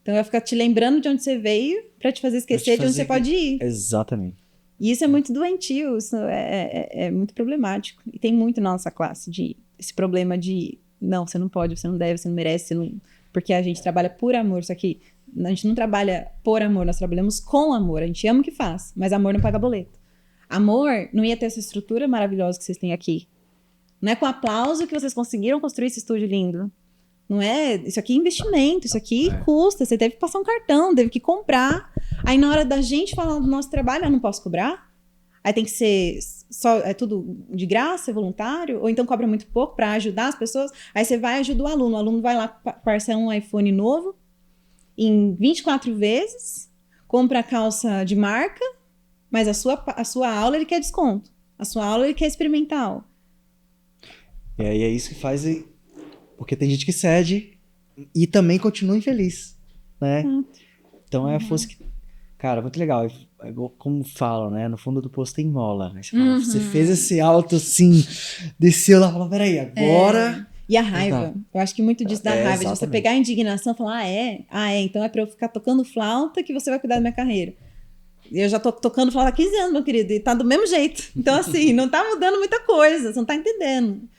Então eu ficar te lembrando de onde você veio pra te fazer esquecer de onde você pode ir. Exatamente. E isso é muito doentio, isso é muito problemático. E tem muito na nossa classe esse problema de não, você não pode, você não deve, você não merece, você não... porque a gente trabalha por amor, só que a gente não trabalha por amor, nós trabalhamos com amor, a gente ama o que faz, mas amor não paga boleto. Amor não ia ter essa estrutura maravilhosa que vocês têm aqui. Não é com aplauso que vocês conseguiram construir esse estúdio lindo. Não é, isso aqui é investimento, isso aqui custa, você teve que passar um cartão, teve que comprar. Aí na hora da gente falar do nosso trabalho, eu não posso cobrar. Aí tem que ser só, é tudo de graça, é voluntário, ou então cobra muito pouco para ajudar as pessoas. Aí você vai e ajuda o aluno vai lá, parcela um iPhone novo em 24 vezes, compra a calça de marca, mas a sua aula ele quer desconto. A sua aula ele quer experimental. E aí é isso que faz... Porque tem gente que cede e também continua infeliz, né? Então é a força que... Cara, muito legal. É igual como falam, né? No fundo do poço tem mola. Aí você fala, você fez esse alto assim, desceu lá e falou, peraí, agora... E a raiva. Eu acho que muito disso dá raiva. De você pegar a indignação e falar, então é pra eu ficar tocando flauta que você vai cuidar da minha carreira. Eu já tô tocando flauta há 15 anos, meu querido, e tá do mesmo jeito. Então, assim, não tá mudando muita coisa, você não tá entendendo.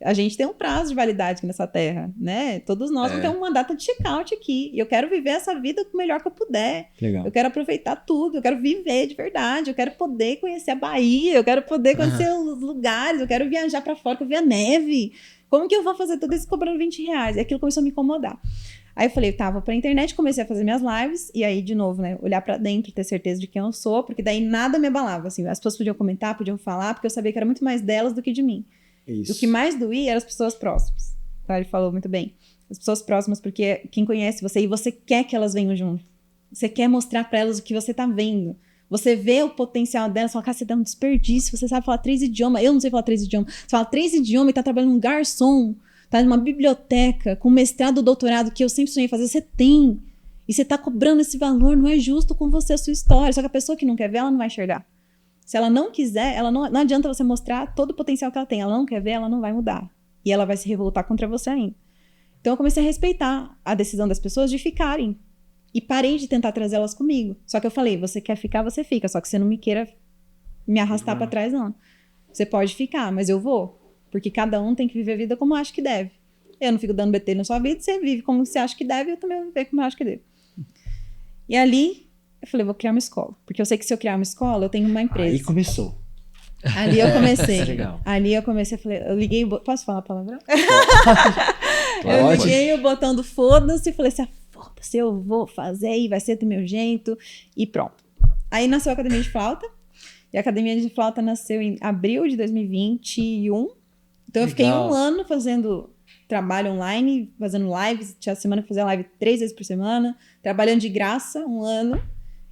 A gente tem um prazo de validade aqui nessa terra, né? Todos nós vamos ter uma data de check-out aqui. E eu quero viver essa vida o melhor que eu puder. Legal. Eu quero aproveitar tudo, eu quero viver de verdade, eu quero poder conhecer a Bahia, eu quero poder conhecer os lugares, eu quero viajar pra fora, eu ver a neve. Como que eu vou fazer tudo isso cobrando R$20? E aquilo começou a me incomodar. Aí eu falei, vou pra internet, comecei a fazer minhas lives, e aí, de novo, né, olhar pra dentro, ter certeza de quem eu sou, porque daí nada me abalava, assim, as pessoas podiam comentar, podiam falar, porque eu sabia que era muito mais delas do que de mim. Isso. O que mais doía eram as pessoas próximas, tá? Ele falou muito bem. As pessoas próximas, porque quem conhece você, e você quer que elas venham junto. Você quer mostrar pra elas o que você tá vendo. Você vê o potencial delas, fala, cara, você dá um desperdício, você sabe falar 3 idiomas, eu não sei falar 3 idiomas. Você fala 3 idiomas e tá trabalhando num garçom, tá numa biblioteca, com mestrado, doutorado, que eu sempre sonhei fazer, você tem. E você tá cobrando esse valor, não é justo com você, a sua história. Só que a pessoa que não quer ver, ela não vai enxergar. Se ela não quiser, ela não adianta você mostrar todo o potencial que ela tem. Ela não quer ver, ela não vai mudar. E ela vai se revoltar contra você ainda. Então eu comecei a respeitar a decisão das pessoas de ficarem. E parei de tentar trazer elas comigo. Só que eu falei, você quer ficar, você fica. Só que você não me queira me arrastar pra trás, não. Você pode ficar, mas eu vou. Porque cada um tem que viver a vida como acha que deve. Eu não fico dando BT na sua vida, você vive como você acha que deve, eu também vou viver como eu acho que devo. E ali, eu falei, vou criar uma escola. Porque eu sei que se eu criar uma escola, eu tenho uma empresa. Aí começou. Ali eu comecei. Legal. Ali eu comecei, eu liguei, posso falar a palavra? Claro. Eu liguei o botão do foda-se e falei assim, foda-se, eu vou fazer e vai ser do meu jeito e pronto. Aí nasceu a Academia de Flauta. E a Academia de Flauta nasceu em abril de 2021. Então eu fiquei um ano fazendo trabalho online, fazendo lives. Tinha semana que fazia live 3 vezes por semana. Trabalhando de graça, um ano.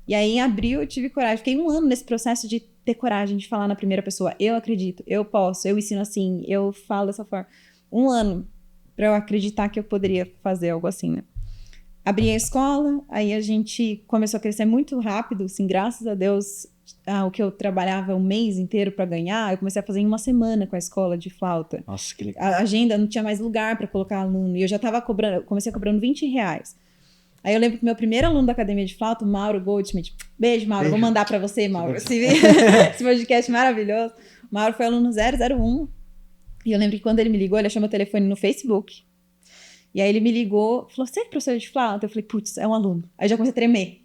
E aí em abril eu tive coragem. Fiquei um ano nesse processo de ter coragem de falar na primeira pessoa. Eu acredito, eu posso, eu ensino assim, eu falo dessa forma. Um ano pra eu acreditar que eu poderia fazer algo assim, né? Abri a escola, aí a gente começou a crescer muito rápido, assim, graças a Deus, o que eu trabalhava um mês inteiro para ganhar, eu comecei a fazer em uma semana com a escola de flauta. Nossa, que legal. A agenda não tinha mais lugar para colocar aluno. E eu já estava cobrando, eu comecei cobrando R$20. Aí eu lembro que meu primeiro aluno da academia de flauta, o Mauro Goldschmidt. Beijo, Mauro. Vou mandar para você, Mauro. Esse podcast maravilhoso. O Mauro foi aluno 001. E eu lembro que quando ele me ligou, ele achou meu telefone no Facebook. E aí ele me ligou, falou, você é professor de flauta? Eu falei, putz, é um aluno. Aí já comecei a tremer.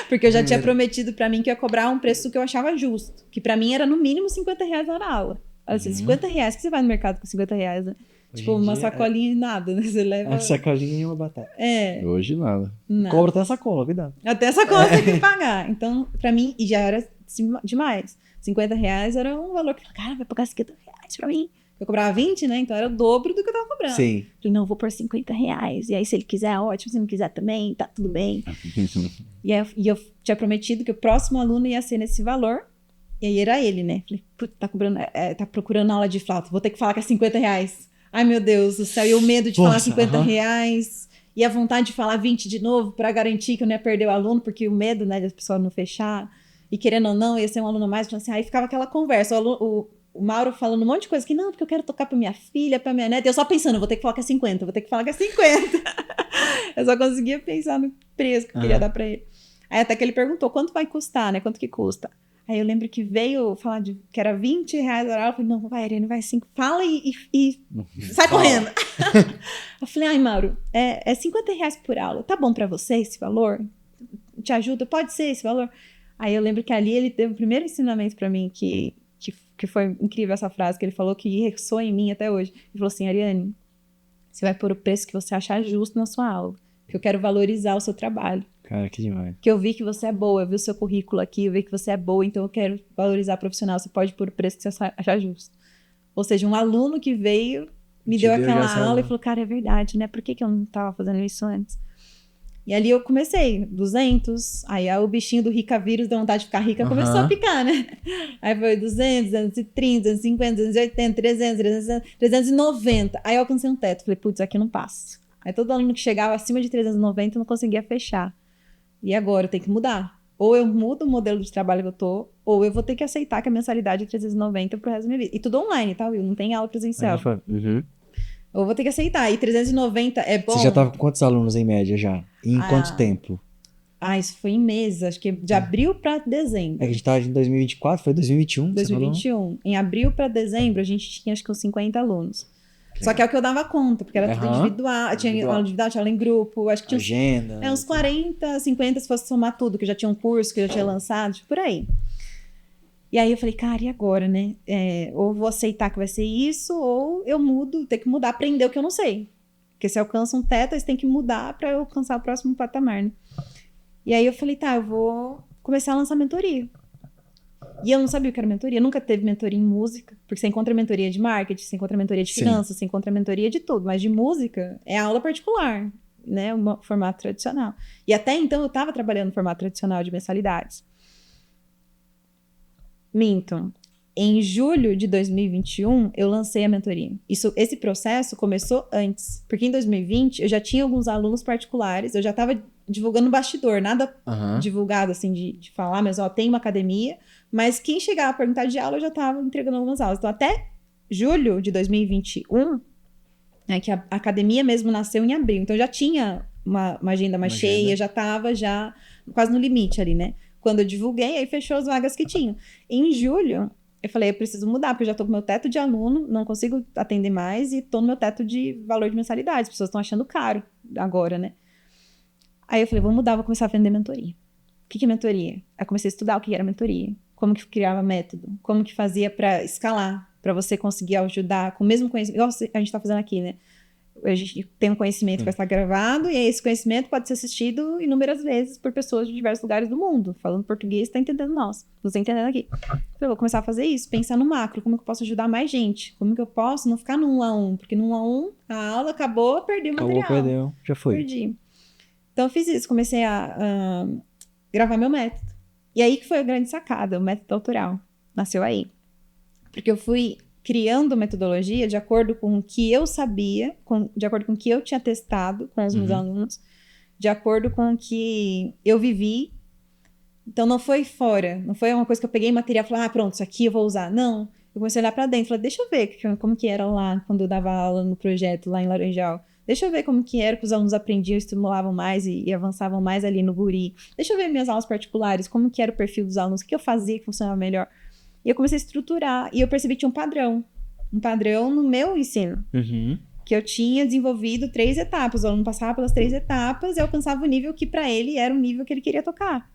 Porque eu já tinha prometido pra mim que eu ia cobrar um preço que eu achava justo. Que pra mim era no mínimo R$50 na aula. Assim, R$50, que você vai no mercado com R$50, né? Hoje Tipo, em uma dia, sacolinha e nada, né? Você leva... A sacolinha e uma batata. Hoje nada. Não. Cobra até a sacola, cuidado. Até essa conta tem que pagar. Então, pra mim, e já era demais. R$50 era um valor que, cara, vai pagar R$50 pra mim. Eu cobrava 20, né? Então era o dobro do que eu tava cobrando. Sim. Falei, não, eu vou por R$50. E aí, se ele quiser, ótimo. Se não quiser também, tá tudo bem. E eu tinha prometido que o próximo aluno ia ser nesse valor. E aí era ele, né? Falei, putz, tá procurando aula de flauta. Vou ter que falar que é R$50. Ai, meu Deus do céu. E o medo de falar R$50. E a vontade de falar 20 de novo pra garantir que eu não ia perder o aluno. Porque o medo, né, das pessoas não fechar. E querendo ou não, ia ser um aluno a mais. Então, assim, aí ficava aquela conversa. O Mauro falando um monte de coisa que não, porque eu quero tocar pra minha filha, pra minha neta. E eu só pensando, vou ter que falar que é 50, vou ter que falar que é 50. Eu só conseguia pensar no preço que eu queria dar pra ele. Aí até que ele perguntou, quanto vai custar, né? Quanto que custa? Aí eu lembro que veio falar que era R$20 a hora. Eu falei, não, vai, Irene, vai 5. Fala e sai correndo. Eu falei, ai, Mauro, é R$50 por aula. Tá bom pra você esse valor? Te ajuda? Pode ser esse valor? Aí eu lembro que ali ele teve o primeiro ensinamento pra mim que foi incrível essa frase que ele falou, que ressoa em mim até hoje. Ele falou assim, Ariane, você vai pôr o preço que você achar justo na sua aula, porque eu quero valorizar o seu trabalho. Cara, que demais. Que eu vi que você é boa, eu vi o seu currículo aqui, eu vi que você é boa, então eu quero valorizar a profissional, você pode pôr o preço que você achar justo. Ou seja, um aluno que veio, me deu aquela aula e falou, cara, é verdade, né? Por que eu não estava fazendo isso antes? E ali eu comecei, 200, aí o bichinho do rica vírus, da vontade de ficar rica, começou a picar, né? Aí foi 200, 230, 250, 280, 300, 390. Aí eu alcancei um teto, falei, putz, aqui eu não passo. Aí todo aluno que chegava acima de 390 eu não conseguia fechar. E agora eu tenho que mudar. Ou eu mudo o modelo de trabalho que eu tô, ou eu vou ter que aceitar que a mensalidade é 390 pro resto da minha vida. E tudo online, tá, Will? Não tem aula presencial. Eu vou ter que aceitar. E 390 é bom. Você já tava com quantos alunos em média já? E em quanto tempo? Isso foi em meses. Acho que de abril para dezembro. É que a gente tava em 2024, foi 2021? 2021. Em abril para dezembro, a gente tinha acho que uns 50 alunos. Só que é o que eu dava conta, porque era tudo individual. Tinha aula individual, tinha aula em grupo. Acho que tinha agenda. Uns 40, 50, se fosse somar tudo, que eu já tinha um curso, que eu já tinha lançado, tipo, por aí. E aí eu falei, cara, e agora, né? Ou vou aceitar que vai ser isso, ou eu mudo, tenho que mudar, aprender o que eu não sei. Porque se alcança um teto, aí você tem que mudar para eu alcançar o próximo patamar, né? E aí eu falei, tá, eu vou começar a lançar mentoria. E eu não sabia o que era mentoria, nunca teve mentoria em música, porque você encontra mentoria de marketing, você encontra mentoria de finanças, você encontra mentoria de tudo, mas de música é aula particular, né? Um formato tradicional. E até então eu estava trabalhando no formato tradicional de mensalidades. Minto. Em julho de 2021, eu lancei a mentoria. Esse processo começou antes, porque em 2020 eu já tinha alguns alunos particulares, eu já estava divulgando no bastidor, nada divulgado assim de falar, mas tem uma academia, mas quem chegava a perguntar de aula eu já estava entregando algumas aulas. Então até julho de 2021, que a academia mesmo nasceu em abril, então eu já tinha uma agenda mais cheia, já estava quase no limite ali, né? Quando eu divulguei, aí fechou as vagas que tinham. Em julho, eu falei, eu preciso mudar, porque eu já tô com meu teto de aluno, não consigo atender mais e tô no meu teto de valor de mensalidade. As pessoas estão achando caro agora, né? Aí eu falei, vou mudar, vou começar a vender mentoria. O que é mentoria? Aí comecei a estudar o que era mentoria, como que criava método, como que fazia para escalar, para você conseguir ajudar com o mesmo conhecimento, igual a gente tá fazendo aqui, né? A gente tem um conhecimento que vai estar gravado e esse conhecimento pode ser assistido inúmeras vezes por pessoas de diversos lugares do mundo. Falando português, está entendendo nós. Não está entendendo aqui. Eu vou começar a fazer isso, pensar no macro, como que eu posso ajudar mais gente? Como que eu posso não ficar no 1 a 1? Porque no 1 a 1, a aula acabou, perdi o material. Perdeu, já foi. Perdi. Então eu fiz isso, comecei a gravar meu método. E aí que foi a grande sacada, o método autoral. Nasceu aí. Porque eu fui criando metodologia de acordo com o que eu sabia, de acordo com o que eu tinha testado com os meus alunos, de acordo com o que eu vivi Então não foi fora, não foi uma coisa que eu peguei material e falei, pronto, isso aqui eu vou usar. Não, eu comecei a olhar pra dentro, falei, deixa eu ver como que era lá, quando eu dava aula no projeto lá em Laranjal. Deixa eu ver como que era, que os alunos aprendiam, estimulavam mais e avançavam mais ali no guri. Deixa eu ver minhas aulas particulares, como que era o perfil dos alunos, o que eu fazia que funcionava melhor. E eu comecei a estruturar, e eu percebi que tinha um padrão no meu ensino. Uhum. Que eu tinha desenvolvido 3 etapas, o aluno passava pelas 3 etapas e alcançava o nível que para ele era o nível que ele queria tocar.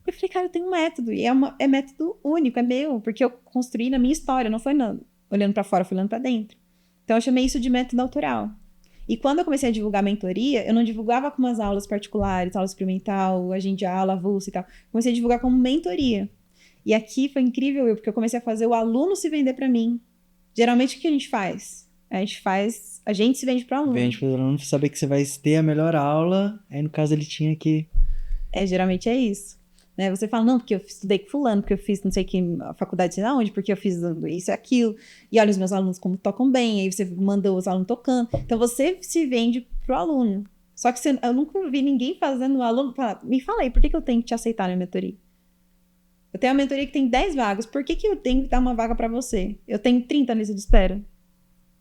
Eu falei, cara, eu tenho um método, e é método único, é meu, porque eu construí na minha história, não foi olhando para fora, foi olhando para dentro. Então eu chamei isso de método autoral. E quando eu comecei a divulgar mentoria, eu não divulgava como as aulas particulares, aula experimental, agenda de aula, avulsa e tal. Comecei a divulgar como mentoria. E aqui foi incrível, porque eu comecei a fazer o aluno se vender para mim. Geralmente o que a gente faz? A gente se vende para o aluno. Vende para o aluno saber que você vai ter a melhor aula, aí no caso ele tinha que... Geralmente é isso. Né? Você fala, não, porque eu estudei com fulano, porque eu fiz não sei que a faculdade sei lá onde, porque eu fiz isso e aquilo, e olha os meus alunos como tocam bem, aí você mandou os alunos tocando. Então você se vende pro aluno. Só que eu nunca vi ninguém fazendo o aluno falar, me fala aí, por que eu tenho que te aceitar na mentoria? Eu tenho uma mentoria que tem 10 vagas, por que eu tenho que dar uma vaga para você? Eu tenho 30 na lista de espera.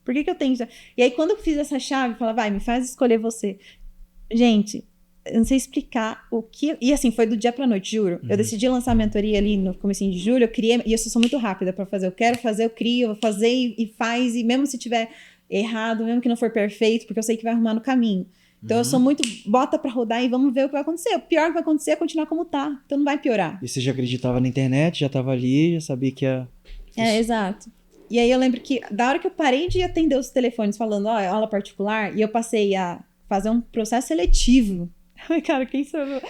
Por que eu tenho que... E aí quando eu fiz essa chave, fala, vai, me faz escolher você. Gente... Eu não sei explicar o que... E assim, foi do dia pra noite, juro. Uhum. Eu decidi lançar a mentoria ali no comecinho de julho, eu criei... E eu sou muito rápida pra fazer. Eu quero fazer, eu crio, eu vou fazer e faz. E mesmo se tiver errado, mesmo que não for perfeito, porque eu sei que vai arrumar no caminho. Então eu sou muito... Bota pra rodar e vamos ver o que vai acontecer. O pior que vai acontecer é continuar como tá. Então não vai piorar. E você já acreditava na internet, já tava ali, já sabia que ia... Exato. E aí eu lembro que da hora que eu parei de atender os telefones falando, aula particular, e eu passei a fazer um processo seletivo. Ai, cara, quem sou eu?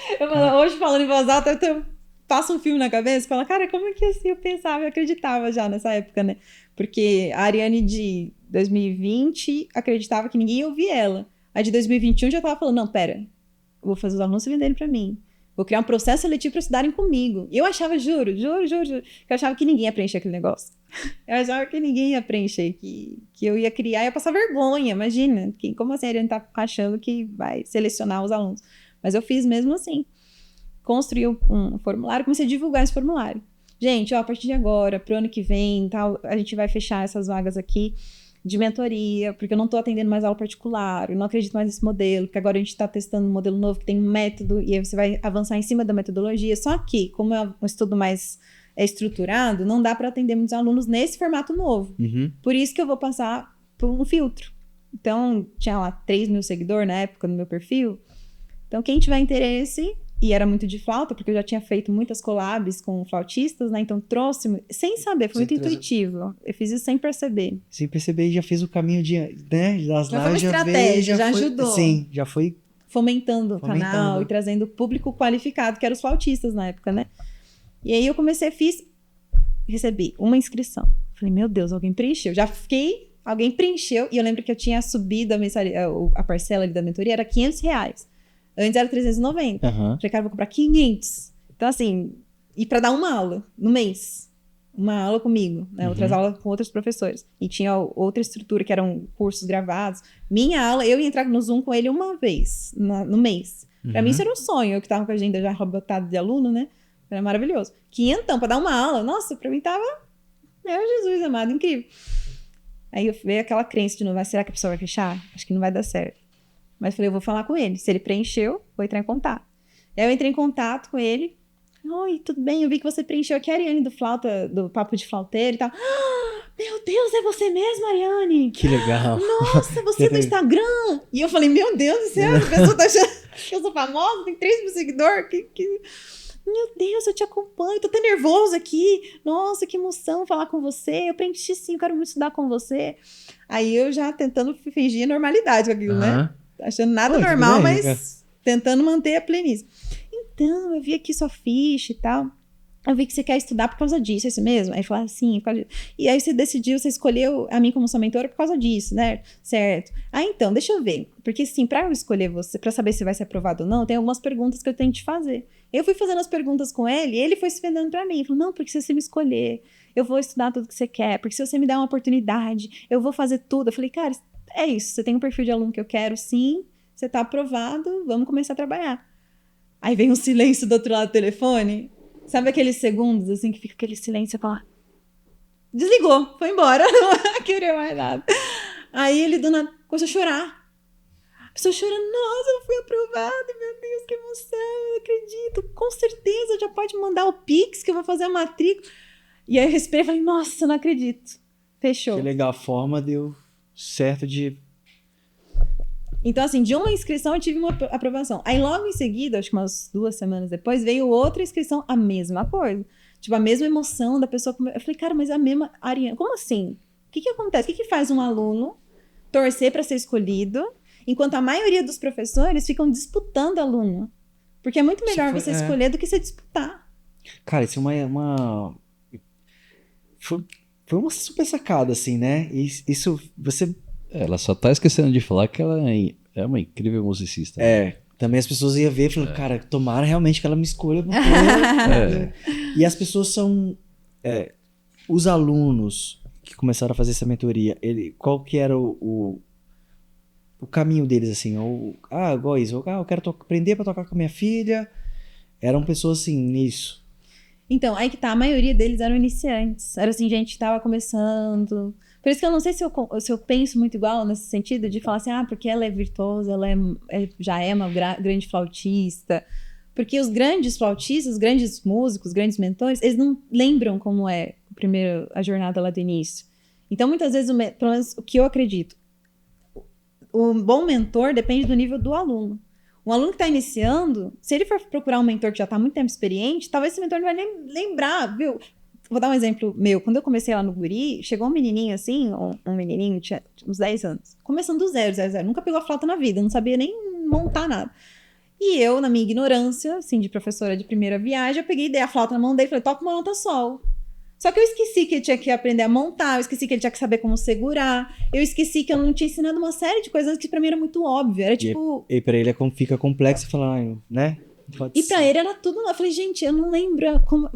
Hoje, falando em voz alta, eu passo um filme na cabeça e falo, cara, como é que assim eu pensava, eu acreditava já nessa época, né? Porque a Ariane de 2020 acreditava que ninguém ia ouvir ela. A de 2021 já tava falando, não, pera, eu vou fazer os alunos se venderem pra mim. Vou criar um processo seletivo pra estudarem comigo. E eu achava, juro, que eu achava que ninguém ia preencher aquele negócio. Eu achava que ninguém ia preencher, que eu ia criar e ia passar vergonha, imagina. Como assim a Ariane tá achando que vai selecionar os alunos? Mas eu fiz mesmo assim. Construí um formulário, comecei a divulgar esse formulário. Gente, a partir de agora, pro ano que vem, tal, a gente vai fechar essas vagas aqui de mentoria, porque eu não estou atendendo mais aula particular, eu não acredito mais nesse modelo, porque agora a gente está testando um modelo novo que tem um método, e aí você vai avançar em cima da metodologia. Só que, como é um estudo mais estruturado, não dá para atender muitos alunos nesse formato novo. Uhum. Por isso que eu vou passar por um filtro. Então, tinha lá 3 mil seguidores na época no meu perfil. Então, quem tiver interesse, e era muito de flauta, porque eu já tinha feito muitas collabs com flautistas, né? Então, trouxe, sem saber, foi muito intuitivo. Eu fiz isso sem perceber. Sem perceber, já fez o caminho das lives. Já foi uma estratégia, já ajudou. Sim, já foi... Fomentando o canal e trazendo público qualificado, que eram os flautistas na época, né? E aí eu comecei, recebi uma inscrição. Falei, meu Deus, alguém preencheu. Alguém preencheu, e eu lembro que eu tinha subido a parcela ali da mentoria, era R$500. Antes era 390. Uhum. Falei, cara, vou comprar 500. Então, assim, e para dar uma aula no mês. Uma aula comigo, né? Outras aulas com outros professores. E tinha outra estrutura, que eram cursos gravados. Minha aula, eu ia entrar no Zoom com ele uma vez no mês. Pra mim, isso era um sonho. Eu que tava com a agenda já robotada de aluno, né? Era maravilhoso. 500 pra dar uma aula. Nossa, pra mim tava... Meu Jesus amado, incrível. Aí eu veio aquela crença de novo. Será que a pessoa vai fechar? Acho que não vai dar certo. Mas falei, eu vou falar com ele. Se ele preencheu, vou entrar em contato. Aí eu entrei em contato com ele. Oi, tudo bem? Eu vi que você preencheu aqui a Ariane do Papo de Flauteiro e tal. Meu Deus, é você mesmo, Ariane? Que legal. Nossa, você é do Instagram. E eu falei, meu Deus do céu, a pessoa tá achando que eu sou famosa, tem 3 mil seguidores. Meu Deus, eu te acompanho, tô até nervoso aqui. Nossa, que emoção falar com você. Eu preenchi sim, eu quero muito estudar com você. Aí eu já tentando fingir a normalidade com aquilo, né? Achando nada normal, mas tentando manter a planície. Então, eu vi aqui sua ficha e tal. Eu vi que você quer estudar por causa disso, é isso mesmo? Aí ele falou, sim, por causa disso. E aí você escolheu a mim como sua mentora por causa disso, né? Certo. Ah, então, deixa eu ver. Porque, sim, pra eu escolher você, pra saber se vai ser aprovado ou não, tem algumas perguntas que eu tenho que te fazer. Eu fui fazendo as perguntas com ele e ele foi se vendendo pra mim. Ele falou, não, porque se você me escolher, eu vou estudar tudo que você quer. Porque se você me der uma oportunidade, eu vou fazer tudo. Eu falei, cara, é isso. Você tem um perfil de aluno que eu quero, sim. Você tá aprovado, vamos começar a trabalhar. Aí vem um silêncio do outro lado do telefone. Sabe aqueles segundos, assim, que fica aquele silêncio e fala... Desligou, foi embora, não queria mais nada. Aí ele, do nada, começou a chorar. A pessoa chorando, nossa, eu fui aprovada, meu Deus, que emoção, eu não acredito. Com certeza, já pode mandar o Pix, que eu vou fazer a matrícula. E aí eu respirei e falei, nossa, não acredito. Fechou. Que legal, a forma deu certo de... Então, assim, de uma inscrição eu tive uma aprovação. Aí, logo em seguida, acho que umas 2 semanas depois, veio outra inscrição, a mesma coisa. Tipo, a mesma emoção da pessoa. Eu falei, cara, mas a mesma Ariana. Como assim? O que acontece? O que faz um aluno torcer para ser escolhido, enquanto a maioria dos professores ficam disputando aluno? Porque é muito melhor você escolher do que você disputar. Cara, isso é uma... Foi uma super sacada, assim, né? Isso, você... Ela só tá esquecendo de falar que ela é uma incrível musicista. Também as pessoas iam ver e falaram, cara, tomara realmente que ela me escolha. E as pessoas são... os alunos que começaram a fazer essa mentoria, qual que era o caminho deles, assim? Igual isso. Eu quero aprender para tocar com a minha filha. Eram pessoas, assim, nisso. Então, aí que tá. A maioria deles eram iniciantes. Era, assim, gente que tava começando... Por isso que eu não sei se eu penso muito igual nesse sentido de falar assim, porque ela é virtuosa, ela já é uma grande flautista. Porque os grandes flautistas, os grandes músicos, os grandes mentores, eles não lembram como é a jornada lá do início. Então, muitas vezes, pelo menos o que eu acredito, o bom mentor depende do nível do aluno. Um aluno que está iniciando, se ele for procurar um mentor que já está há muito tempo experiente, talvez esse mentor não vai nem lembrar, viu? Vou dar um exemplo meu. Quando eu comecei lá no Guri, chegou um menininho assim, um menininho, tinha uns 10 anos, começando do zero. Nunca pegou a flauta na vida, não sabia nem montar nada. E eu, na minha ignorância, assim, de professora de primeira viagem, eu peguei e dei a flauta na mão dele e falei, toca uma nota sol. Só que eu esqueci que ele tinha que aprender a montar, eu esqueci que ele tinha que saber como segurar, eu esqueci que eu não tinha ensinado uma série de coisas que pra mim era muito óbvio. Era tipo... E pra ele fica complexo e falar, né? E pra ele era tudo... Eu falei, gente, eu não lembro.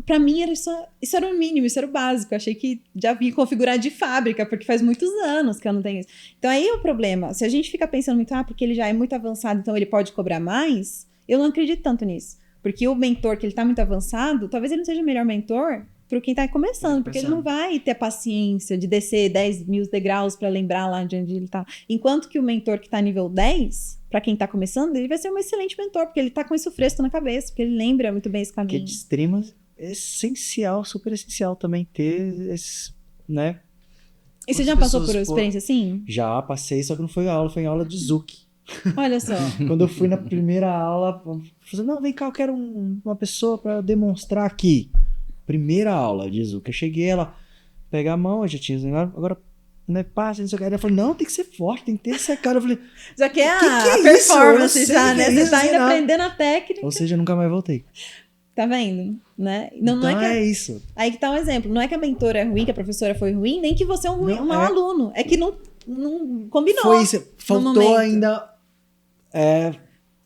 Pra mim, era isso era o mínimo, isso era o básico. Eu achei que já vinha configurar de fábrica, porque faz muitos anos que eu não tenho isso. Então, aí é o problema. Se a gente fica pensando muito, porque ele já é muito avançado, então ele pode cobrar mais, eu não acredito tanto nisso. Porque o mentor, que ele tá muito avançado, talvez ele não seja o melhor mentor para quem tá começando, porque ele não vai ter paciência de descer 10 mil degraus para lembrar lá de onde ele tá. Enquanto que o mentor que tá nível 10, para quem tá começando, ele vai ser um excelente mentor, porque ele tá com isso fresco na cabeça, porque ele lembra muito bem esse caminho. Porque de extremas é essencial, super essencial também ter esse, né? E você já passou por uma experiência assim? Já passei, só que não foi aula, foi aula de Zouk. Olha só. Quando eu fui na primeira aula, eu falei, não, vem cá, eu quero uma pessoa para demonstrar aqui. Primeira aula de Zouk. Eu cheguei, ela pegar a mão, eu já tinha ensinado, agora, né, passa, não sei o que. Ela falou, não, tem que ser forte, tem que ter essa cara. Eu falei, já que é a performance já, né? Você tá ainda aprendendo a técnica. Ou seja, eu nunca mais voltei. Tá vendo? Né? Não, não é isso. Aí que tá um exemplo. Não é que a mentora é ruim, que a professora foi ruim, nem que você é um mau aluno. É que não combinou. Foi isso. Faltou ainda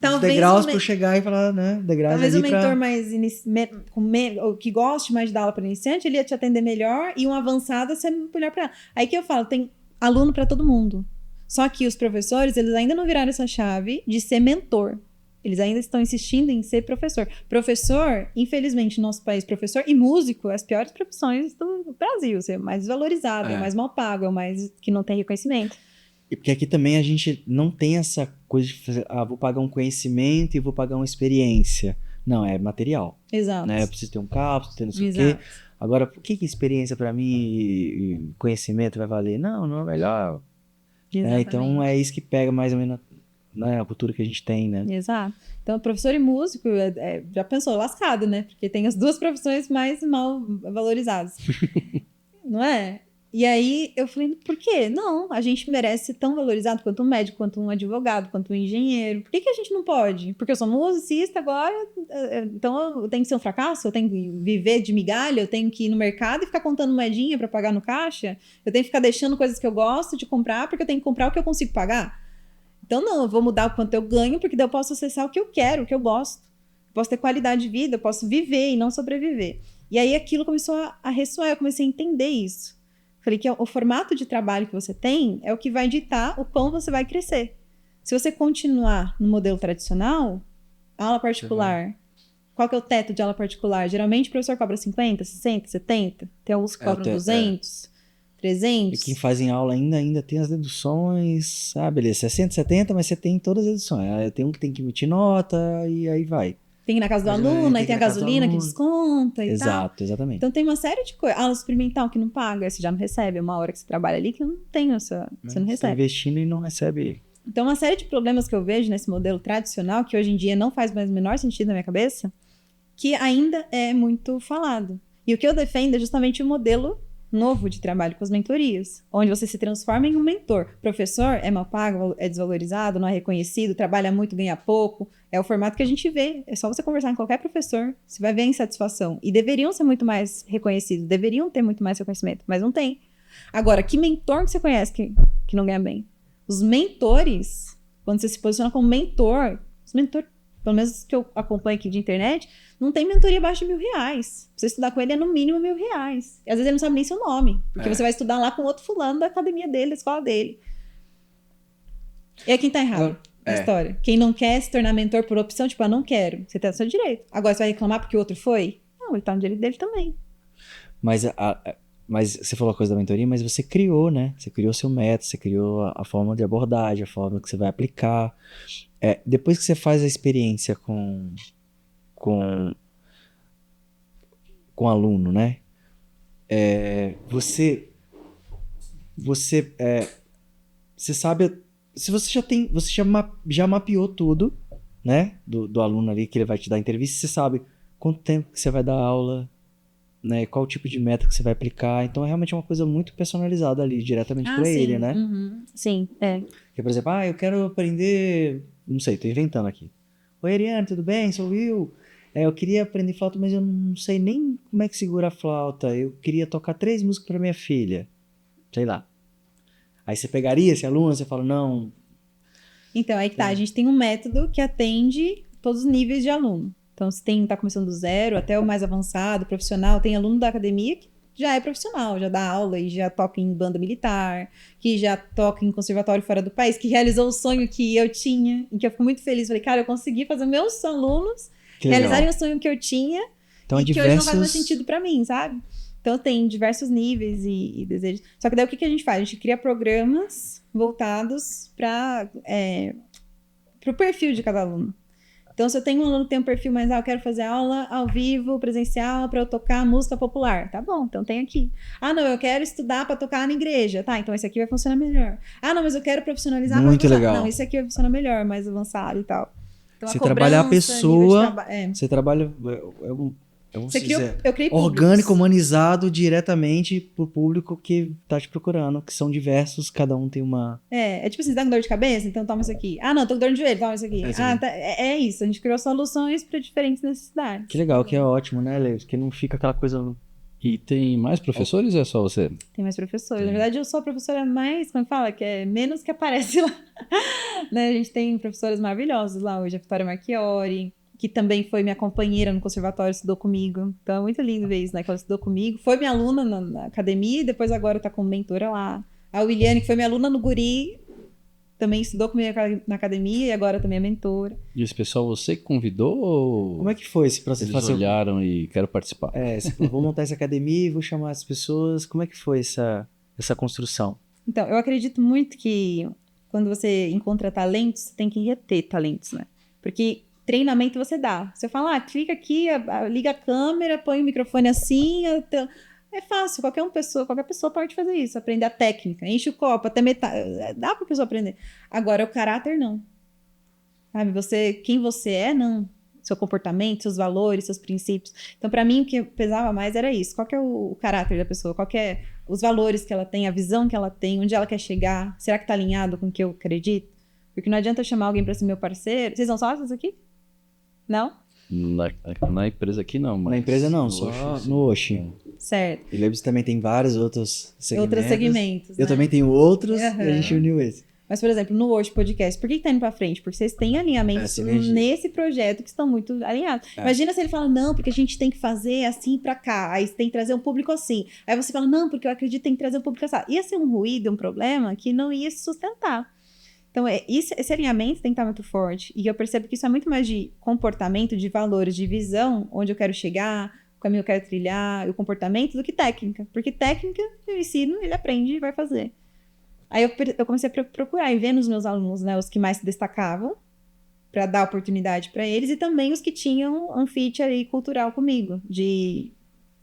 os degraus pra eu chegar e falar, né? Degraus talvez o mentor pra... que goste mais de dar aula para iniciante, ele ia te atender melhor, e um avançado ia ser melhor para ela. Aí que eu falo, tem aluno para todo mundo. Só que os professores, eles ainda não viraram essa chave de ser mentor. Eles ainda estão insistindo em ser professor. Professor, infelizmente, no nosso país, professor e músico, as piores profissões do Brasil. Ser mais desvalorizado, é mais mal pago, é mais que não tem reconhecimento. E porque aqui também a gente não tem essa coisa de fazer, vou pagar um conhecimento e vou pagar uma experiência. Não, é material. Exato. Né? Eu preciso ter um carro, preciso ter não sei o quê. Agora, por que experiência para mim e conhecimento vai valer? Não é melhor. Então é isso que pega mais ou menos a cultura que a gente tem, né? Exato. Então, professor e músico, já pensou, lascado, né? Porque tem as duas profissões mais mal valorizadas. Não é? E aí eu falei, por quê? Não, a gente merece ser tão valorizado quanto um médico, quanto um advogado, quanto um engenheiro. Por que a gente não pode? Porque eu sou musicista agora, então eu tenho que ser um fracasso? Eu tenho que viver de migalha? Eu tenho que ir no mercado e ficar contando moedinha para pagar no caixa? Eu tenho que ficar deixando coisas que eu gosto de comprar porque eu tenho que comprar o que eu consigo pagar? Então não, eu vou mudar o quanto eu ganho, porque daí eu posso acessar o que eu quero, o que eu gosto. Eu posso ter qualidade de vida, eu posso viver e não sobreviver. E aí aquilo começou a ressoar, eu comecei a entender isso. Falei que o formato de trabalho que você tem é o que vai ditar o quão você vai crescer. Se você continuar no modelo tradicional, Aula particular. Qual que é o teto de aula particular? Geralmente o professor cobra 50, 60, 70. Tem alguns que cobram 200, 300. E quem faz em aula ainda tem as deduções. Ah, beleza, 60, 70, mas você tem todas as deduções. Ah, tem um que tem que emitir nota e aí vai. Tem que ir na casa do Mas aluno, tem aí tem a que ir na casa do gasolina que aluno. desconta e tal. Exato, exatamente. Então tem uma série de coisas. Aula experimental que não paga, você já não recebe. Uma hora que você trabalha ali que não tem essa. Você não Você tá recebe. investindo e não recebe. Então, uma série de problemas que eu vejo nesse modelo tradicional, que hoje em dia não faz mais o menor sentido na minha cabeça, que ainda é muito falado. E o que eu defendo é justamente o modelo novo de trabalho com as mentorias, onde você se transforma em um mentor. Professor é mal pago, é desvalorizado, não é reconhecido, trabalha muito, ganha pouco. É o formato que a gente vê. É só você conversar com qualquer professor, você vai ver a insatisfação. E deveriam ser muito mais reconhecidos, deveriam ter muito mais reconhecimento, mas não tem. Agora, que mentor que você conhece que não ganha bem? Os mentores, quando você se posiciona como mentor, os mentores, pelo menos que eu acompanho aqui de internet, não tem mentoria abaixo de R$1.000. Pra você estudar com ele é no mínimo R$1.000. E às vezes ele não sabe nem seu nome, porque você vai estudar lá com outro fulano da academia dele, da escola dele. E aí quem tá errado na história? Quem não quer se tornar mentor por opção, tipo, não quero. Você tá no seu direito. Agora você vai reclamar porque o outro foi? Não, ele tá no direito dele também. Mas você falou a coisa da mentoria, mas você criou, né? Você criou seu método, você criou a forma de abordagem, a forma que você vai aplicar. Depois que você faz a experiência com aluno, né? Você sabe, se você já mapeou tudo, né? Do aluno ali que ele vai te dar entrevista, você sabe quanto tempo que você vai dar aula, né, qual tipo de meta que você vai aplicar. Então é realmente uma coisa muito personalizada ali, diretamente para sim. ele, né? Uhum. Sim, Porque, por exemplo, eu quero aprender, não sei, tô inventando aqui. Oi, Ariane, tudo bem? Sou o Will. Eu queria aprender flauta, mas eu não sei nem como é que segura a flauta. Eu queria tocar 3 músicas para minha filha. Sei lá. Aí você pegaria esse aluno, você fala, não... Então, aí que tá. A gente tem um método que atende todos os níveis de aluno. Então, se tá começando do zero até o mais avançado, profissional, tem aluno da academia que já é profissional, já dá aula e já toca em banda militar, que já toca em conservatório fora do país, que realizou o sonho que eu tinha, e que eu fico muito feliz. Falei, cara, eu consegui fazer meus alunos realizarem o sonho que eu tinha, então, e que hoje não faz mais sentido pra mim, sabe? Então, tem diversos níveis e desejos. Só que daí o que a gente faz? A gente cria programas voltados para o perfil de cada aluno. Então, se eu tenho um aluno que tem um perfil mais, eu quero fazer aula ao vivo, presencial, para eu tocar música popular. Tá bom, então tem aqui. Não, eu quero estudar para tocar na igreja. Tá, então esse aqui vai funcionar melhor. Não, mas eu quero profissionalizar. Muito legal. Não, esse aqui vai funcionar melhor, mais avançado e tal. Então, você trabalha a pessoa, você trabalha... Eu criei orgânico, humanizado diretamente pro público que tá te procurando, que são diversos, cada um tem uma... tipo assim, você tá com dor de cabeça? Então toma isso aqui. Não, tô com dor de joelho, toma isso aqui. É isso, a gente criou soluções para diferentes necessidades. Que legal, que é ótimo, né, Leis? Que não fica aquela coisa... E tem mais professores ou é só você? Tem mais professores. Na verdade, eu sou a professora mais, como fala, que é menos que aparece lá. Né? A gente tem professores maravilhosos lá hoje, a Vitória Marchiori, que também foi minha companheira no conservatório, estudou comigo. Então é muito lindo ver isso, né? Que ela estudou comigo. Foi minha aluna na academia e depois agora tá como mentora lá. A Williane, que foi minha aluna no Guri, também estudou comigo na academia e agora também é mentora. E esse pessoal você que convidou ou... Como é que foi esse processo? Eles olharam e quero participar. Você falou, vou montar essa academia e vou chamar as pessoas. Como é que foi essa construção? Então, eu acredito muito que quando você encontra talentos, você tem que reter talentos, né? Porque treinamento você dá. Você fala, clica aqui, liga a câmera, põe o microfone assim. É fácil, qualquer pessoa pode fazer isso, aprender a técnica, enche o copo, até metade. Dá pra pessoa aprender. Agora, o caráter, não. Sabe, quem você é, não. Seu comportamento, seus valores, seus princípios. Então, pra mim, o que pesava mais era isso. Qual que é o caráter da pessoa? Qual que é os valores que ela tem, a visão que ela tem, onde ela quer chegar? Será que tá alinhado com o que eu acredito? Porque não adianta eu chamar alguém pra ser meu parceiro. Vocês são sócios aqui? Não? Na empresa aqui não, mas... Na empresa não, só no Oxi. Certo. E Lebes também tem vários outros segmentos. Outros segmentos, Eu né? também tenho outros, e a gente uniu esse. Mas, por exemplo, no Hoje Podcast, por que tá indo pra frente? Porque vocês têm alinhamentos nesse projeto que estão muito alinhados. Imagina se ele fala, não, porque a gente tem que fazer assim pra cá, aí você tem que trazer um público assim. Aí você fala, não, porque eu acredito que tem que trazer um público assim. Ia ser um ruído, um problema que não ia se sustentar. Então, esse alinhamento tem que estar muito forte. E eu percebo que isso é muito mais de comportamento, de valores, de visão, onde eu quero chegar, o caminho que eu quero trilhar, o comportamento, do que técnica. Porque técnica, eu ensino, ele aprende e vai fazer. Aí eu comecei a procurar e ver nos meus alunos, né, os que mais se destacavam, para dar oportunidade para eles, e também os que tinham um fit aí cultural comigo, de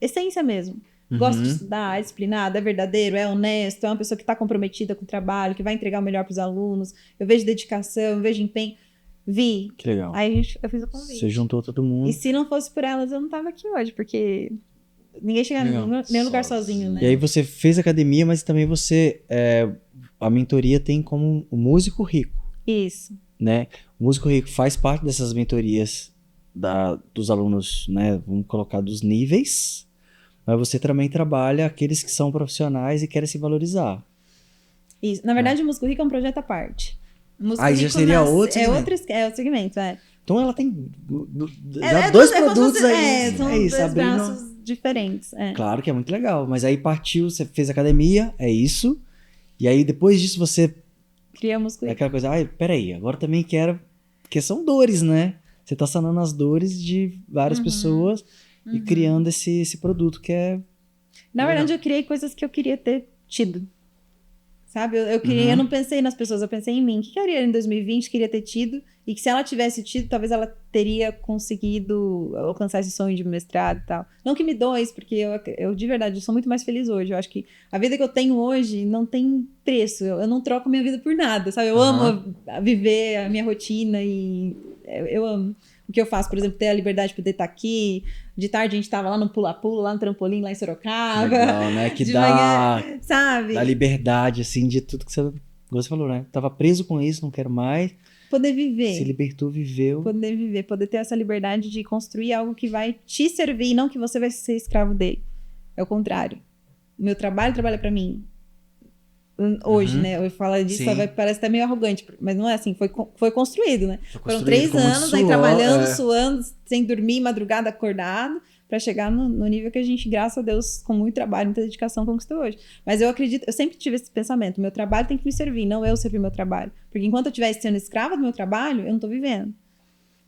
essência mesmo. Gosta de estudar, é disciplinado, é verdadeiro, é honesto, é uma pessoa que está comprometida com o trabalho, que vai entregar o melhor para os alunos. Eu vejo dedicação, eu vejo empenho. Vi. Que legal. Aí eu fiz o convite. Você juntou todo mundo. E se não fosse por elas, eu não tava aqui hoje, porque ninguém chega em nenhum lugar sozinho, né? E aí você fez academia, mas também você... a mentoria tem como o músico rico, Isso. né? O músico rico faz parte dessas mentorias dos alunos, né? Vamos colocar dos níveis... Mas você também trabalha aqueles que são profissionais e querem se valorizar. Isso. Na verdade, o Músico Rico é um projeto à parte. O Músico Aí já Rico seria outro segmento. É outro segmento, Então ela tem dois produtos aí. São isso, dois abrindo... braços diferentes. Claro que é muito legal. Mas aí partiu, você fez academia, é isso. E aí depois disso você... Cria o Músico Rico. Aquela coisa, peraí, agora também quero... Porque são dores, né? Você tá sanando as dores de várias pessoas... E criando esse produto que é... Na verdade, eu criei coisas que eu queria ter tido. Sabe? Eu não pensei nas pessoas, eu pensei em mim. O que eu queria em 2020, queria ter tido. E que se ela tivesse tido, talvez ela teria conseguido alcançar esse sonho de mestrado e tal. Não que me doa isso, porque eu de verdade, eu sou muito mais feliz hoje. Eu acho que a vida que eu tenho hoje não tem preço. Eu não troco minha vida por nada, sabe? Eu amo viver a minha rotina e eu amo o que eu faço, por exemplo, ter a liberdade de poder estar aqui. De tarde a gente estava lá no pula-pula, lá no trampolim, lá em Sorocaba. Legal, né? Que de dá, manhã, sabe? Dá liberdade, assim, de tudo que você falou, né? Tava preso com isso, não quero mais. Poder viver. Se libertou, viveu. Poder viver, poder ter essa liberdade de construir algo que vai te servir e não que você vai ser escravo dele. É o contrário. O meu trabalho trabalha para mim. Hoje, né? Eu falo disso, parece até meio arrogante, mas não é assim, foi construído, né? Foram 3 anos aí trabalhando, suando, sem dormir, madrugada acordado, para chegar no nível que a gente, graças a Deus, com muito trabalho, muita dedicação, conquistou hoje. Mas eu acredito, eu sempre tive esse pensamento, meu trabalho tem que me servir, não eu servir meu trabalho. Porque enquanto eu estiver sendo escrava do meu trabalho, eu não tô vivendo.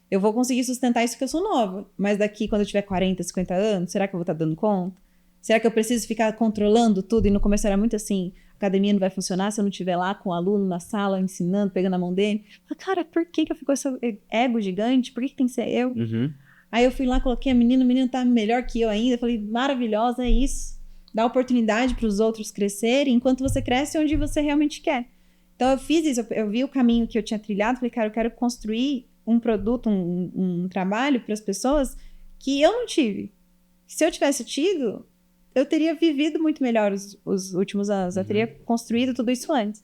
Eu vou conseguir sustentar isso porque eu sou nova, mas daqui, quando eu tiver 40, 50 anos, será que eu vou estar dando conta? Será que eu preciso ficar controlando tudo? E no começo era muito assim, a academia não vai funcionar se eu não estiver lá com o aluno na sala, ensinando, pegando a mão dele. Eu falei, cara, por que eu fico com esse ego gigante? Por que tem que ser eu? Aí eu fui lá, coloquei a menina tá melhor que eu ainda. Eu falei, maravilhosa, é isso. Dá oportunidade para os outros crescerem, enquanto você cresce onde você realmente quer. Então eu fiz isso, eu vi o caminho que eu tinha trilhado, falei, cara, eu quero construir um produto, um trabalho para as pessoas que eu não tive. Se eu tivesse tido... eu teria vivido muito melhor os últimos anos. Eu teria construído tudo isso antes.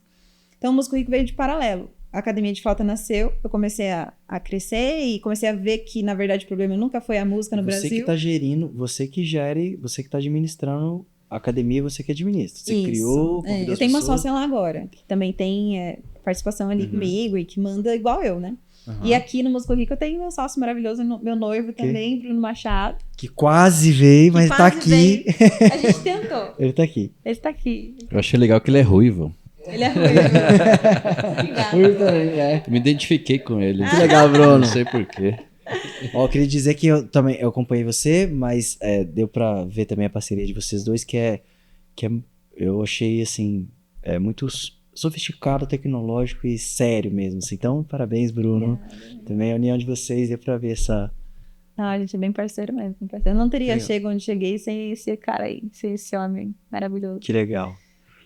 Então, o Músico Rico veio de paralelo. A Academia de Flauta nasceu, eu comecei a crescer e comecei a ver que, na verdade, o problema nunca foi a música no Brasil. Você que tá gerindo, você que gere, você que tá administrando a academia, você que administra. Você criou, eu tenho uma sócia lá agora, que também tem participação ali comigo e que manda igual eu, né? E aqui no Músico Rico eu tenho meu sócio maravilhoso, meu noivo também, Bruno Machado. Que quase veio, mas tá aqui. A gente tentou. Ele tá aqui. Ele tá aqui. Eu achei legal que ele é ruivo. Ele é ruivo. Obrigada. Eu me identifiquei com ele. Que legal, Bruno. Não sei porquê. Ó, eu queria dizer que eu acompanhei você, mas deu pra ver também a parceria de vocês dois, que eu achei, assim, muito sofisticado, tecnológico e sério mesmo. Assim. Então, parabéns, Bruno. Também a união de vocês, deu pra ver essa... Não, a gente é bem parceiro mesmo. Eu não teria chego onde cheguei sem esse cara aí, sem esse homem maravilhoso. Que legal.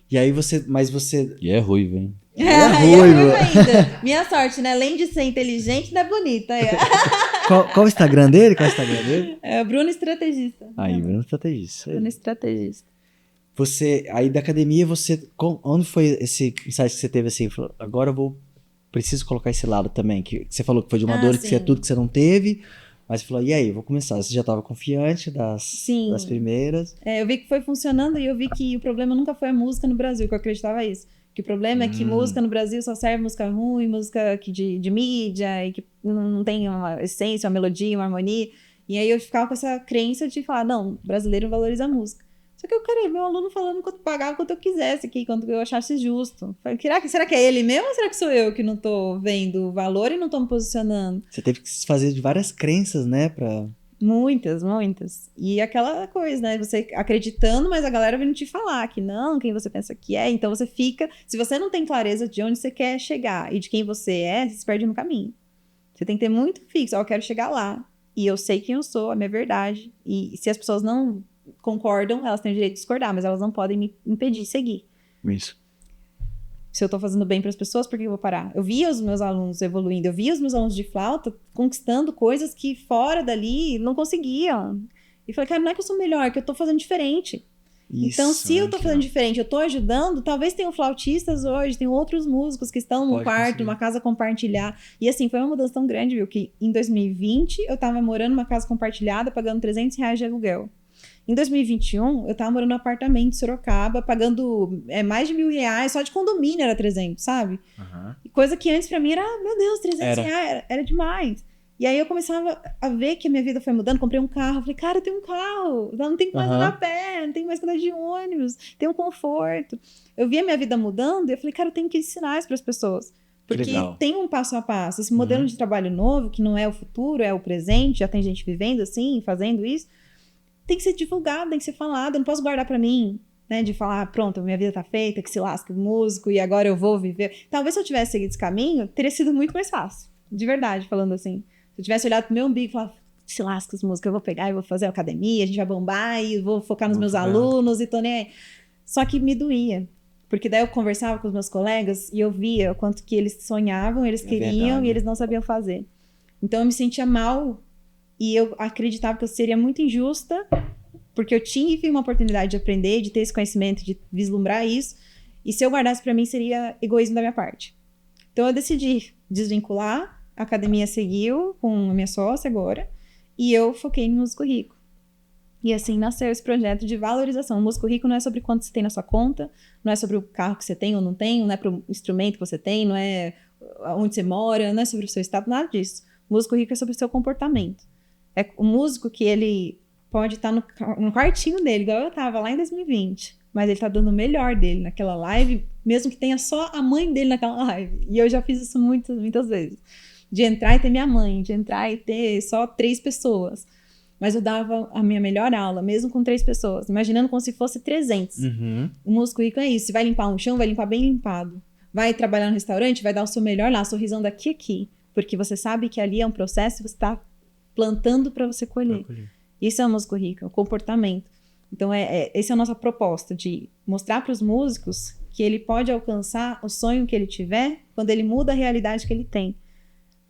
E aí mas você... E é ruivo, hein? É ruivo ainda. Minha sorte, né? Além de ser inteligente, não é bonita. Qual o Instagram dele? É o Bruno Estrategista. Aí, Bruno Estrategista. Bruno Estrategista. Você, aí da academia, onde foi esse insight que você teve assim? Falou, agora preciso colocar esse lado também. Que você falou que foi de uma dor, que você, tudo que você não teve. Mas você falou, e aí, vou começar. Você já estava confiante das primeiras? Eu vi que foi funcionando e eu vi que o problema nunca foi a música no Brasil, que eu acreditava isso. Que o problema é que música no Brasil só serve música ruim, música de mídia, e que não tem uma essência, uma melodia, uma harmonia. E aí eu ficava com essa crença de falar, não, o brasileiro valoriza a música. Só que eu, cara, meu aluno falando quanto pagava, quanto eu quisesse aqui, quanto eu achasse justo. Falei, será que é ele mesmo ou será que sou eu que não tô vendo o valor e não tô me posicionando? Você teve que se fazer de várias crenças, né? Pra... Muitas, muitas. E aquela coisa, né? Você acreditando, mas a galera vindo te falar que não, quem você pensa que é. Então você fica... Se você não tem clareza de onde você quer chegar e de quem você é, você se perde no caminho. Você tem que ter muito fixo. Ó, eu quero chegar lá. E eu sei quem eu sou, a minha verdade. E se as pessoas não concordam, elas têm o direito de discordar, mas elas não podem me impedir de seguir. Isso. Se eu tô fazendo bem para as pessoas, por que eu vou parar? Eu via os meus alunos evoluindo, eu via os meus alunos de flauta conquistando coisas que fora dali não conseguiam. E falei, cara, não é que eu sou melhor, é que eu tô fazendo diferente. Isso, Então, se eu tô que fazendo legal. diferente, eu tô ajudando, talvez tenham flautistas hoje, tem outros músicos que estão num Pode quarto, conseguir. uma casa compartilhada. E assim, foi uma mudança tão grande, viu? Que em 2020 eu tava morando numa casa compartilhada, pagando R$300 de aluguel. Em 2021, eu tava morando num apartamento em Sorocaba, pagando mais de R$1.000, só de condomínio era 300, sabe? Aham. E coisa que antes pra mim era, meu Deus, R$300 era demais. E aí eu começava a ver que a minha vida foi mudando, comprei um carro, falei, cara, eu tenho um carro, eu não tenho que mais andar a pé, não tenho mais que andar de ônibus, tenho um conforto. Eu vi a minha vida mudando e eu falei, cara, eu tenho que ensinar isso pras pessoas. Porque legal. tem um passo a passo. Esse modelo de trabalho novo, que não é o futuro, é o presente, já tem gente vivendo assim, fazendo isso, tem que ser divulgado, tem que ser falado, eu não posso guardar pra mim, né, de falar, pronto, minha vida tá feita, que se lasca o músico e agora eu vou viver. Talvez se eu tivesse seguido esse caminho, teria sido muito mais fácil, de verdade, falando assim. Se eu tivesse olhado pro meu umbigo e falado, se lasca os músicos, eu vou pegar e vou fazer academia, a gente vai bombar e vou focar nos meus alunos e tô nem aí. Só que me doía, porque daí eu conversava com os meus colegas e eu via o quanto que eles sonhavam, eles queriam verdade. e eles não sabiam fazer. Então eu me sentia mal e eu acreditava que eu seria muito injusta, porque eu tive uma oportunidade de aprender, de ter esse conhecimento, de vislumbrar isso, e se eu guardasse pra mim seria egoísmo da minha parte. Então eu decidi desvincular, a academia seguiu com a minha sócia agora, e eu foquei no Músico Rico. E assim nasceu esse projeto de valorização. O Músico Rico não é sobre quanto você tem na sua conta, não é sobre o carro que você tem ou não tem, não é pro instrumento que você tem, não é onde você mora, não é sobre o seu estado, nada disso. O Músico Rico é sobre o seu comportamento. É o músico que ele pode estar no quartinho dele, igual eu tava lá em 2020, mas ele tá dando o melhor dele naquela live, mesmo que tenha só a mãe dele naquela live. E eu já fiz isso muitas, muitas vezes. De entrar e ter minha mãe, de entrar e ter só 3 pessoas. Mas eu dava a minha melhor aula, mesmo com 3 pessoas, imaginando como se fosse 300. Uhum. O Músico Rico é isso, você vai limpar um chão, vai limpar bem limpado. Vai trabalhar no restaurante, vai dar o seu melhor lá, sorrisão daqui a aqui, porque você sabe que ali é um processo que você está plantando para você colher. Isso é o Músico Rico, é o comportamento. Então, essa é a nossa proposta, de mostrar para os músicos que ele pode alcançar o sonho que ele tiver quando ele muda a realidade que ele tem.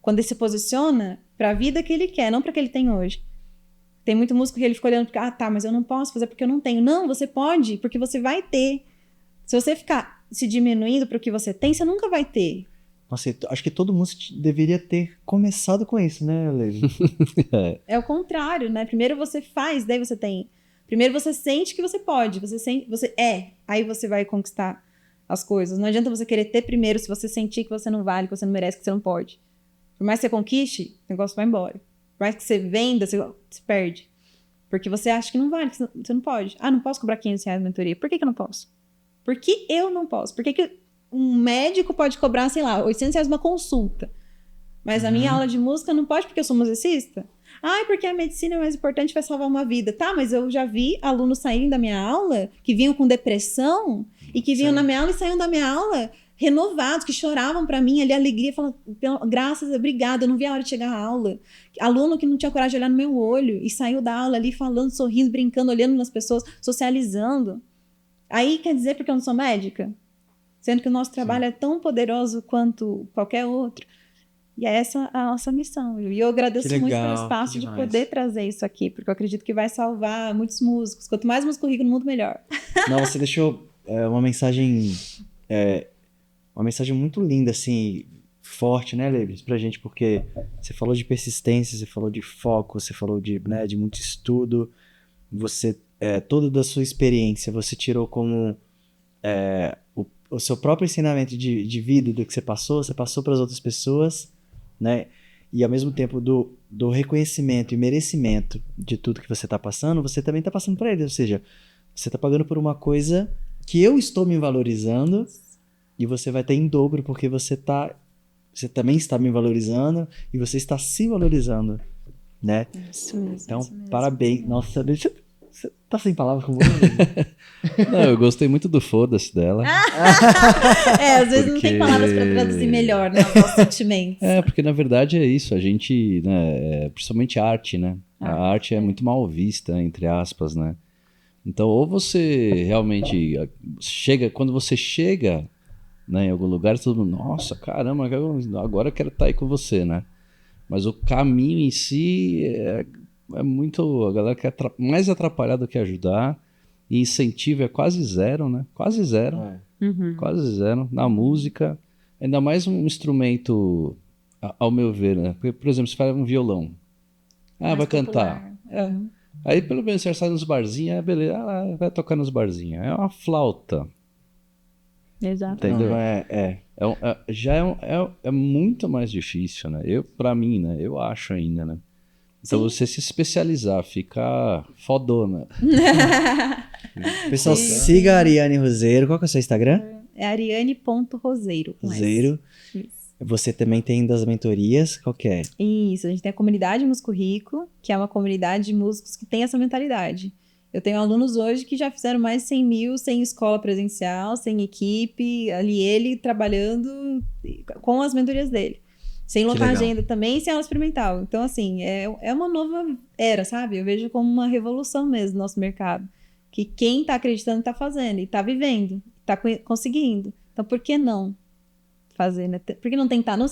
Quando ele se posiciona para a vida que ele quer, não para a que ele tem hoje. Tem muito músico que ele fica olhando, tá, mas eu não posso fazer porque eu não tenho. Não, você pode, porque você vai ter. Se você ficar se diminuindo para o que você tem, você nunca vai ter. Nossa, acho que todo músico deveria ter começado com isso, né, Levi? É o contrário, né? Primeiro você faz, daí você tem. Primeiro você sente que você pode, aí você vai conquistar as coisas. Não adianta você querer ter primeiro se você sentir que você não vale, que você não merece, que você não pode. Por mais que você conquiste, o negócio vai embora. Por mais que você venda, você perde. Porque você acha que não vale, que você não pode. Ah, não posso cobrar R$500 de mentoria. Por que eu não posso? Por que eu não posso? Por que um médico pode cobrar, sei lá, R$800 uma consulta? Mas a minha aula de música não pode porque eu sou musicista? Ah, é porque a medicina é mais importante, vai salvar uma vida. Tá, mas eu já vi alunos saírem da minha aula que vinham com depressão e que vinham na minha aula e saíam da minha aula renovados, que choravam pra mim ali, alegria, falando, graças, obrigada, eu não vi a hora de chegar à aula. Aluno que não tinha coragem de olhar no meu olho e saiu da aula ali falando, sorrindo, brincando, olhando nas pessoas, socializando. Aí quer dizer porque eu não sou médica? Sendo que o nosso trabalho é tão poderoso quanto qualquer outro. E é essa a nossa missão. E eu agradeço muito pelo espaço de poder trazer isso aqui, porque eu acredito que vai salvar muitos músicos. Quanto mais músico rico no mundo, melhor. Não, você deixou uma mensagem muito linda, assim, forte, né, Levis, pra gente, porque você falou de persistência, você falou de foco, você falou de muito estudo, você, toda da sua experiência, você tirou como o seu próprio ensinamento de vida, do que você passou para as outras pessoas, né, e ao mesmo tempo do reconhecimento e merecimento de tudo que você está passando, você também está passando para eles, ou seja, Você tá pagando por uma coisa que eu estou me valorizando e você vai ter em dobro porque você também está me valorizando e você está se valorizando, né? Isso mesmo. Então, isso mesmo. parabéns. Nossa, você tá sem palavras com você? Não, eu gostei muito do foda-se dela. Às vezes não tem Porque- palavras pra traduzir melhor, né, os nossos sentimentos. Porque na verdade é isso, a gente, né, principalmente a arte, né? A arte é muito mal vista, entre aspas, né? Então, ou você realmente chega, quando você chega, né, em algum lugar, todo mundo, nossa, caramba, agora eu quero estar aí com você, né? Mas o caminho em si é muito, a galera quer mais atrapalhar do que ajudar, e incentivo é quase zero, né? Quase zero. Quase zero. Na música, ainda mais um instrumento, ao meu ver, né? Porque, por exemplo, você faz um violão. Mais vai cantar. popular. Aham. Aí, pelo menos, você sai nos barzinhos, beleza, vai tocar nos barzinhos. É uma flauta, Exato. entendeu? Não, É muito mais difícil, né? Pra mim, né? Eu acho ainda, né? Então, Sim. você se especializar, ficar fodona. Pessoal, Sim. siga a Ariane Roseiro. Qual que é o seu Instagram? É ariane.roseiro. com S. Roseiro. Isso. Você também tem das mentorias. Qual que é? Isso, a gente tem a comunidade Músico Rico, que é uma comunidade de músicos que tem essa mentalidade. Eu tenho alunos hoje que já fizeram mais de 100 mil sem escola presencial, sem equipe, ali ele trabalhando com as mentorias dele. Sem lotar legal. agenda também, sem aula experimental. Então, assim, é uma nova era, sabe? Eu vejo como uma revolução mesmo no nosso mercado. Que quem tá acreditando tá fazendo, e tá vivendo, tá conseguindo. Então, por que não fazer, né? Por que não tentar? Não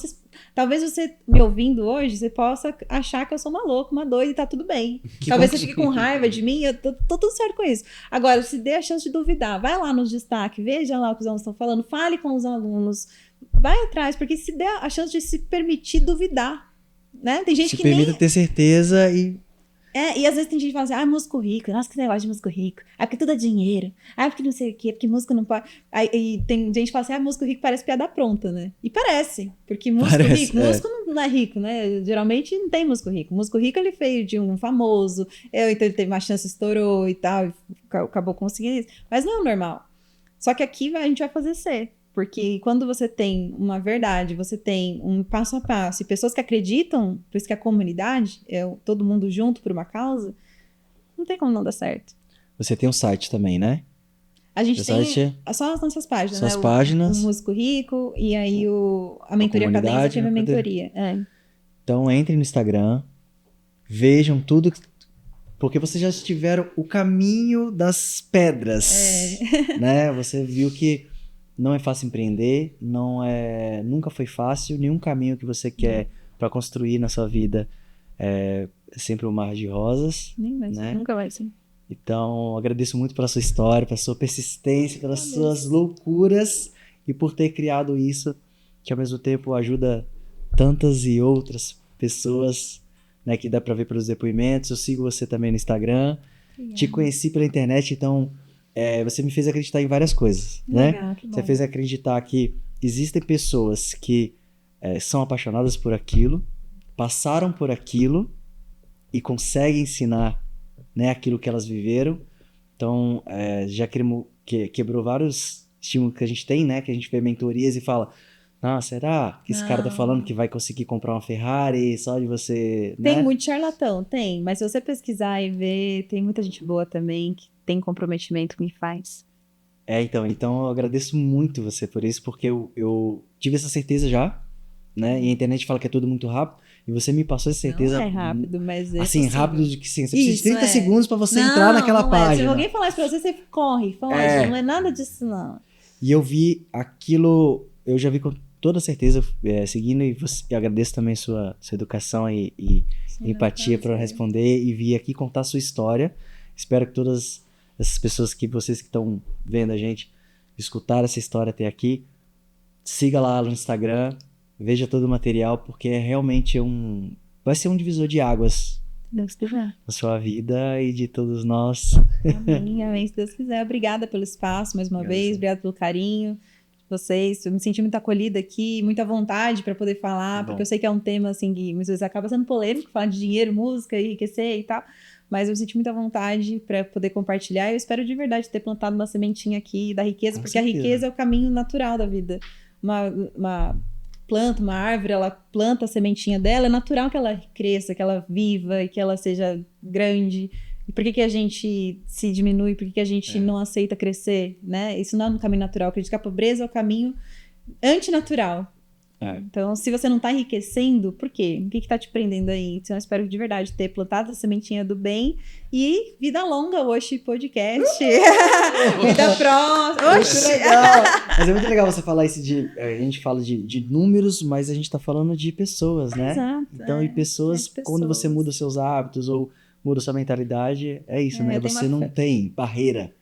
Talvez você me ouvindo hoje, você possa achar que eu sou uma louca, uma doida e tá tudo bem. Talvez você fique com raiva de mim, eu tô tudo certo com isso. Agora, se dê a chance de duvidar, vai lá nos destaques, veja lá o que os alunos estão falando, fale com os alunos, vai atrás, porque se der a chance de se permitir duvidar, né? Tem gente Se que permita ter certeza e e às vezes tem gente que fala assim, músico rico, nossa, que negócio de músico rico. Porque tudo é dinheiro. Porque não sei o quê, porque músico não pode. E tem gente que fala assim, músico rico parece piada pronta, né? E parece, porque músico não é rico, né? Geralmente não tem músico rico. Músico rico ele veio de um famoso, então ele teve uma chance, estourou e tal, e acabou conseguindo isso. Mas não é o normal. Só que aqui a gente vai fazer ser. Porque quando você tem uma verdade, você tem um passo a passo, e pessoas que acreditam, por isso que a comunidade é todo mundo junto por uma causa, não tem como não dar certo. você tem um site também, né? A gente O tem site só as nossas páginas, Suas né? páginas. O Músico Rico e aí a mentoria comunidade, Cadência, que é a minha né? mentoria. Então entrem no Instagram, vejam tudo, porque vocês já tiveram o caminho das pedras, né? Você viu que não é fácil empreender, nunca foi fácil, nenhum caminho que você quer para construir na sua vida é sempre um mar de rosas. Nem vai né? ser, nunca vai ser. Então, agradeço muito pela sua história, pela sua persistência, pelas suas loucuras e por ter criado isso, que ao mesmo tempo ajuda tantas e outras pessoas, né, que dá pra ver pelos depoimentos. Eu sigo você também no Instagram, te conheci pela internet, então você me fez acreditar em várias coisas, né? Legal, que bom. Você fez acreditar que existem pessoas que são apaixonadas por aquilo, passaram por aquilo e conseguem ensinar, né, aquilo que elas viveram. Então, já quebrou vários estímulos que a gente tem, né? Que a gente vê mentorias e fala, será que esse cara tá falando que vai conseguir comprar uma Ferrari só de você, né? Tem muito charlatão, tem. Mas se você pesquisar e ver, tem muita gente boa também que tem comprometimento com o que faz. Então eu agradeço muito você por isso, porque eu tive essa certeza já, né? E a internet fala que é tudo muito rápido, e você me passou essa certeza. Não é rápido, mas é assim, possível. rápido de que sim. Você precisa de 30 Isso, segundos pra você entrar naquela não página. Se alguém falar isso pra você, você corre, foge. Não é nada disso, não. E eu vi aquilo, eu já vi com toda certeza, seguindo, e eu agradeço também sua educação e empatia para responder, e vir aqui contar a sua história. Espero que todas essas pessoas vocês que estão vendo a gente, escutaram essa história até aqui. Siga lá no Instagram, veja todo o material, porque realmente vai ser um divisor de águas Deus quiser. na sua vida e de todos nós. Amém, amém, se Deus quiser. Obrigada pelo espaço mais uma vez, obrigada pelo carinho. vocês. Eu me senti muito acolhida aqui, muita vontade para poder falar, Bom. porque eu sei que é um tema assim que muitas vezes acaba sendo polêmico, falar de dinheiro, música, enriquecer e tal. Mas eu senti muita vontade para poder compartilhar. Eu espero de verdade ter plantado uma sementinha aqui da riqueza, Com porque certeza. a riqueza é o caminho natural da vida. Uma planta, uma árvore, ela planta a sementinha dela, é natural que ela cresça, que ela viva e que ela seja grande. E por que a gente se diminui? Por que a gente não aceita crescer, né? Isso não é um caminho natural. Eu acredito que a pobreza é o caminho antinatural. Então, se você não está enriquecendo, por quê? O que está te prendendo aí? Então, eu espero de verdade ter plantado a sementinha do bem e vida longa, Oxi Podcast. Vida próxima. Oxi! Legal. Mas é muito legal você falar isso a gente fala de números, mas a gente tá falando de pessoas, né? Exato. Então, e pessoas, quando você muda seus hábitos ou muda sua mentalidade, é isso, né? eu tenho Você não tem barreira.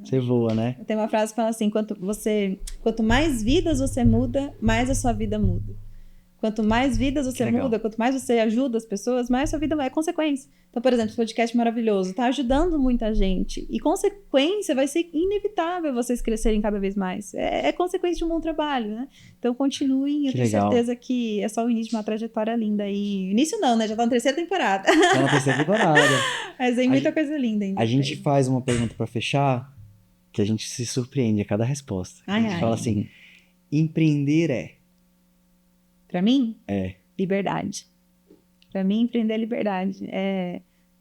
Você voa, né? Tem uma frase que fala assim: quanto mais vidas você muda, mais a sua vida muda. Quanto mais vidas você muda, quanto mais você ajuda as pessoas, mais a sua vida é consequência. Então, por exemplo, esse podcast maravilhoso tá ajudando muita gente. E consequência vai ser inevitável vocês crescerem cada vez mais. É consequência de um bom trabalho, né? Então, continuem. Eu tenho certeza que é só o início de uma trajetória linda. E início não, né? Já tá na 3ª temporada. Tá na 3ª temporada. Mas tem muita coisa linda ainda. A gente faz uma pergunta pra fechar, que a gente se surpreende a cada resposta. A gente fala assim, empreender Pra mim? É. Liberdade. Pra mim, empreender é liberdade.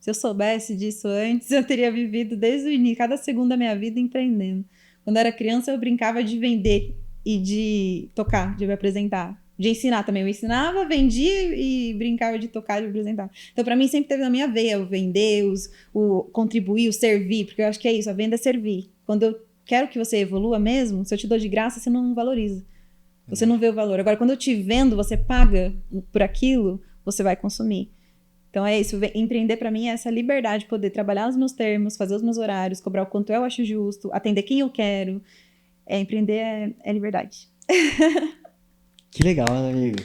Se eu soubesse disso antes, eu teria vivido desde o início, cada segundo da minha vida empreendendo. Quando eu era criança, eu brincava de vender e de tocar, de me apresentar. De ensinar também. Eu ensinava, vendia e brincava de tocar, de me apresentar. Então, pra mim, sempre teve na minha veia o vender, o contribuir, o servir, porque eu acho que é isso, a venda é servir. Quando eu quero que você evolua mesmo, se eu te dou de graça, você não valoriza. Você não vê o valor. Agora, quando eu te vendo, você paga por aquilo, você vai consumir. Então é isso. Empreender pra mim é essa liberdade de poder trabalhar nos meus termos, fazer os meus horários, cobrar o quanto eu acho justo, atender quem eu quero. Empreender é liberdade. Que legal, né, amigo?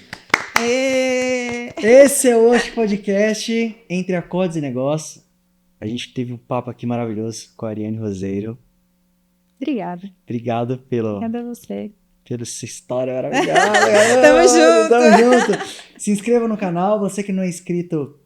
Esse é o Oxi Podcast, Entre Acordes e Negócios. A gente teve um papo aqui maravilhoso com a Ariane Roseiro. Obrigada. Obrigado Obrigada a você. Pela essa história maravilhosa. Tamo junto. Se inscreva no canal. Você que não é inscrito,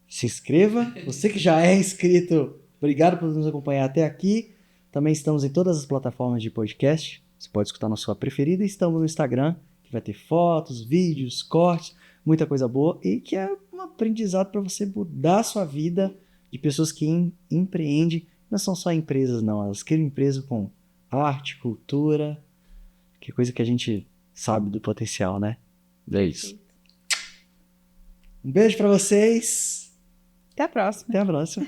se inscreva. Você que já é inscrito, obrigado por nos acompanhar até aqui. Também estamos em todas as plataformas de podcast. Você pode escutar na sua preferida. Estamos no Instagram, que vai ter fotos, vídeos, cortes, muita coisa boa. E que é um aprendizado para você mudar a sua vida de pessoas que empreendem. Não são só empresas, não. Elas criam empresa com arte, cultura... Que coisa que a gente sabe do potencial, né? É isso. Um beijo pra vocês. Até a próxima. Até a próxima.